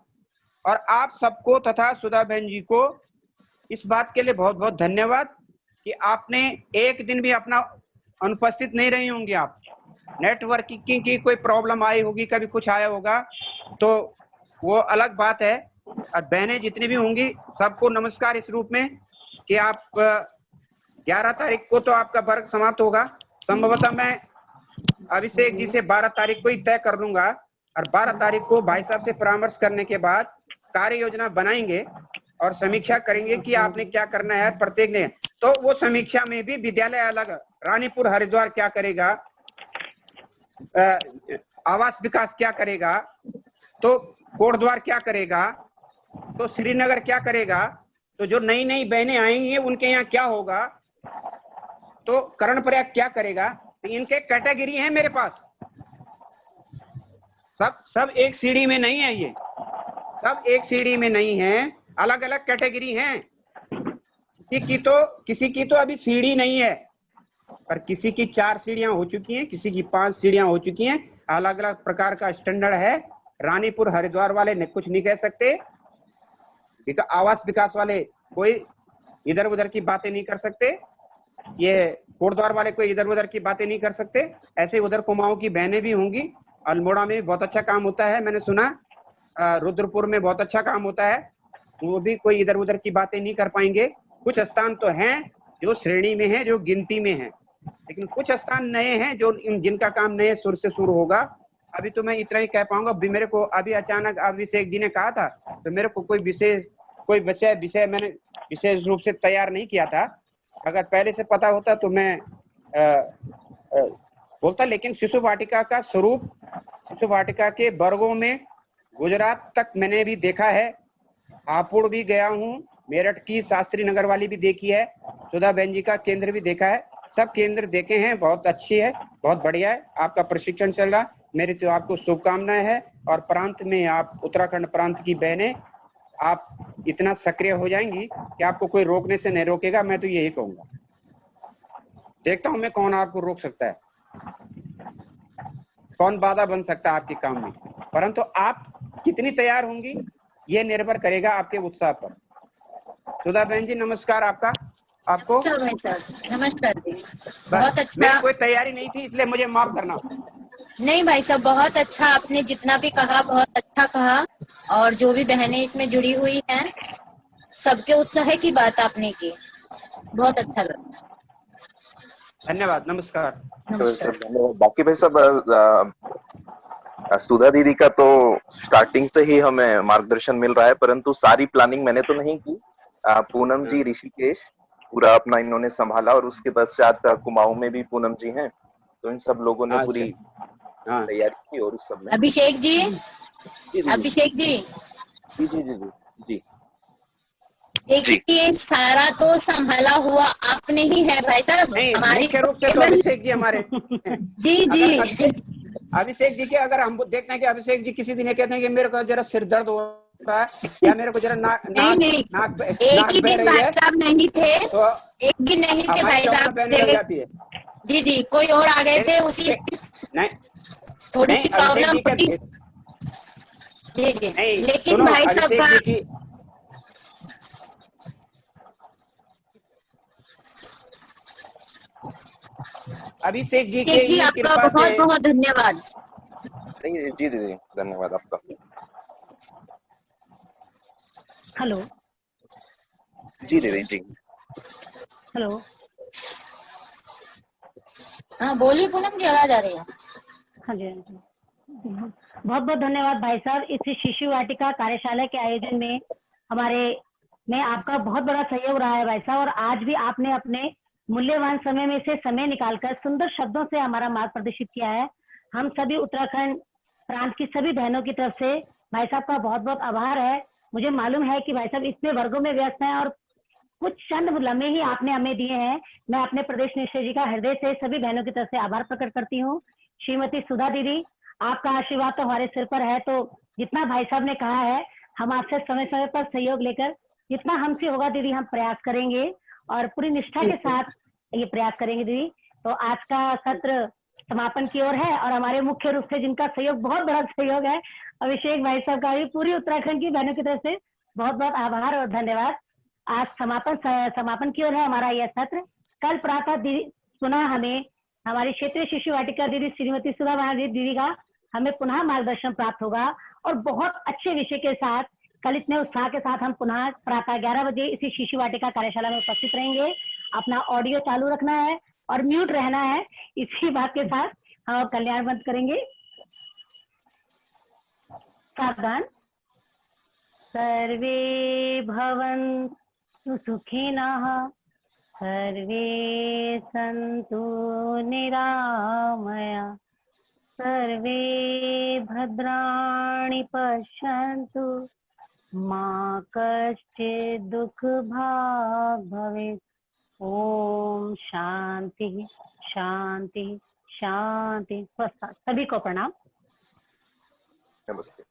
और आप सबको तथा सुधा बहन जी को इस बात के लिए बहुत बहुत धन्यवाद कि आपने एक दिन भी अपना अनुपस्थित नहीं रही होंगी। आप नेटवर्किंग की कोई प्रॉब्लम आई होगी, कभी कुछ आया होगा तो वो अलग बात है। और बहनें जितनी भी होंगी सबको नमस्कार इस रूप में कि आप 11 तारीख को तो आपका वर्ग समाप्त होगा। संभवतः मैं अभिषेक जी से 12 तारीख को ही तय कर लूंगा और 12 तारीख को भाई साहब से परामर्श करने के बाद कार्य योजना बनाएंगे और समीक्षा करेंगे कि आपने क्या करना है प्रत्येक ने। तो वो समीक्षा में भी विद्यालय अलग, रानीपुर हरिद्वार क्या करेगा, आवास विकास क्या करेगा, तो कोटद्वार क्या करेगा, तो श्रीनगर क्या करेगा, तो जो नई नई बहनें आएंगी उनके यहाँ क्या होगा, तो कर्णप्रयाग क्या करेगा। तो इनके कैटेगरी है मेरे पास, सब एक सीढ़ी में नहीं है, ये सब एक सीढ़ी में नहीं है, अलग अलग कैटेगरी हैं। किसी की तो अभी सीढ़ी नहीं है, पर किसी की 4 सीढ़ियां हो चुकी हैं, किसी की 5 सीढ़ियां हो चुकी हैं। अलग अलग प्रकार का स्टैंडर्ड है। रानीपुर हरिद्वार वाले ने कुछ नहीं कह सकते, आवास विकास वाले कोई इधर उधर की बातें नहीं कर सकते, ये कोटद्वार वाले कोई इधर उधर की बातें नहीं कर सकते। ऐसे उधर कुमाऊं की बहनें भी होंगी। अल्मोड़ा में भी बहुत अच्छा काम होता है, मैंने सुना रुद्रपुर में बहुत अच्छा काम होता है, वो भी कोई इधर उधर की बातें नहीं कर पाएंगे। कुछ स्थान तो हैं जो श्रेणी में है, जो गिनती में है, लेकिन कुछ स्थान नए हैं जो जिनका काम नए सुर से शुरू होगा। अभी तो मैं इतना ही कह पाऊंगा। अभी मेरे को अभी अचानक अभिषेक जी ने कहा था तो मेरे को कोई विषय मैंने विशेष रूप से तैयार नहीं किया था। अगर पहले से पता होता तो मैं बोलता। लेकिन शिशु वाटिका का स्वरूप, शिशु वाटिका के वर्गों में गुजरात तक मैंने भी देखा है, हापुड़ भी गया हूँ, मेरठ की शास्त्री नगर वाली भी देखी है, सुधा बहन जी का केंद्र भी देखा है, सब केंद्र देखे हैं। बहुत अच्छी है, बहुत बढ़िया है। आपका प्रशिक्षण चल रहा, मेरी तो आपको शुभकामनाएं है। और प्रांत में आप उत्तराखंड प्रांत की बहनें, आप इतना सक्रिय हो जाएंगी कि आपको कोई रोकने से नहीं रोकेगा। मैं तो यही कहूंगा, देखता हूं मैं कौन आपको रोक सकता है, कौन बाधा बन सकता है आपके काम में। परंतु आप कितनी तैयार होंगी ये निर्भर करेगा आपके उत्साह पर। सुधा बहन जी नमस्कार आपका, आपको नमस्कार जी। बहुत अच्छा। मेरी कोई तैयारी नहीं थी इसलिए मुझे माफ करना। नहीं भाई साहब, बहुत अच्छा, आपने जितना भी कहा बहुत अच्छा कहा। और जो भी बहनें इसमें जुड़ी हुई हैं, सबके उत्साह की बात आपने की, बहुत अच्छा लगा। धन्यवाद, नमस्कार। धन्यवाद। बाकी भाई साहब, सुधा दीदी का तो स्टार्टिंग से ही हमें मार्गदर्शन मिल रहा है, परंतु सारी प्लानिंग मैंने तो नहीं की। पूनम जी ऋषिकेश पूरा अपना इन्होंने संभाला, और उसके पश्चात कुमाऊं में भी पूनम जी हैं, तो इन सब लोगों ने पूरी तैयारी की। और उस सब में अभिषेक जी जी देखिए, सारा तो संभाला हुआ आपने ही है भाई साहब। हमारी मुख्य रूप से तो अभिषेक जी हमारे जी अभिषेक जी के अगर हम देखते हैं कि अभिषेक जी किसी दिन ये कहते हैं कि मेरे को जरा सिर दर्द हो रहा है या मेरे को जरा नाक एक ही दिन भाई साहब नहीं थे, तो एक दिन नहीं थे भाई साहब, जी कोई और आ गए थे, उसी थोड़ी सी प्रॉब्लम पड़ी। लेकिन भाई साहब का अभिषेक जी के आपका बहुत बहुत धन्यवाद। जी दीदी धन्यवाद आपका। हेलो जी दीदी जी हेलो, हाँ बोलिए पूनम जी, आवाज आ रही है। हाँ जी बहुत बहुत धन्यवाद भाई साहब। इस शिशु वाटिका कार्यशाला के आयोजन में हमारे में आपका बहुत बड़ा सहयोग रहा है भाई साहब। और आज भी आपने अपने मूल्यवान समय में से समय निकालकर सुंदर शब्दों से हमारा मार्ग प्रदर्शित किया है। हम सभी उत्तराखंड प्रांत की सभी बहनों की तरफ से भाई साहब का बहुत बहुत आभार है। मुझे मालूम है कि भाई साहब इतने वर्गों में व्यस्त हैं और कुछ चंद लम्हे ही आपने हमें दिए हैं। मैं अपने प्रदेश निश्चय जी का हृदय से सभी बहनों की तरफ से आभार प्रकट करती हूँ। श्रीमती सुधा दीदी, आपका आशीर्वाद तो हमारे सिर पर है, तो जितना भाई साहब ने कहा है हम आपसे समय समय पर सहयोग लेकर जितना हमसे होगा दीदी हम प्रयास करेंगे और पूरी निष्ठा के साथ ये प्रयास करेंगे दीदी। तो आज का सत्र समापन की ओर है और हमारे मुख्य रूप से जिनका सहयोग, बहुत बड़ा सहयोग है, अभिषेक भाई साहब का भी पूरी उत्तराखंड की बहनों की तरफ से बहुत बहुत आभार और धन्यवाद। आज समापन की ओर है हमारा यह सत्र। कल प्रातः पुनः हमें हमारी क्षेत्रीय शिशु वाटिका दीदी श्रीमती सुधा बना दीदी का हमें पुनः मार्गदर्शन प्राप्त होगा और बहुत अच्छे विषय के साथ कल इतने उत्साह के साथ हम पुनः प्रातः 11 बजे इसी शिशु वाटिका कार्यशाला में उपस्थित रहेंगे। अपना ऑडियो चालू रखना है और म्यूट रहना है। इसी बात के साथ हम कल्याण बंद करेंगे। सावधान। सर्वे भवन्तु सुखिनः, सर्वे सन्तु निरामया, सर्वे भद्राणि पश्यन्तु, मा कश्चित् दुःखभाग् भवेत्। ओम शांति शांति शांति। सभी को प्रणाम। नमस्ते।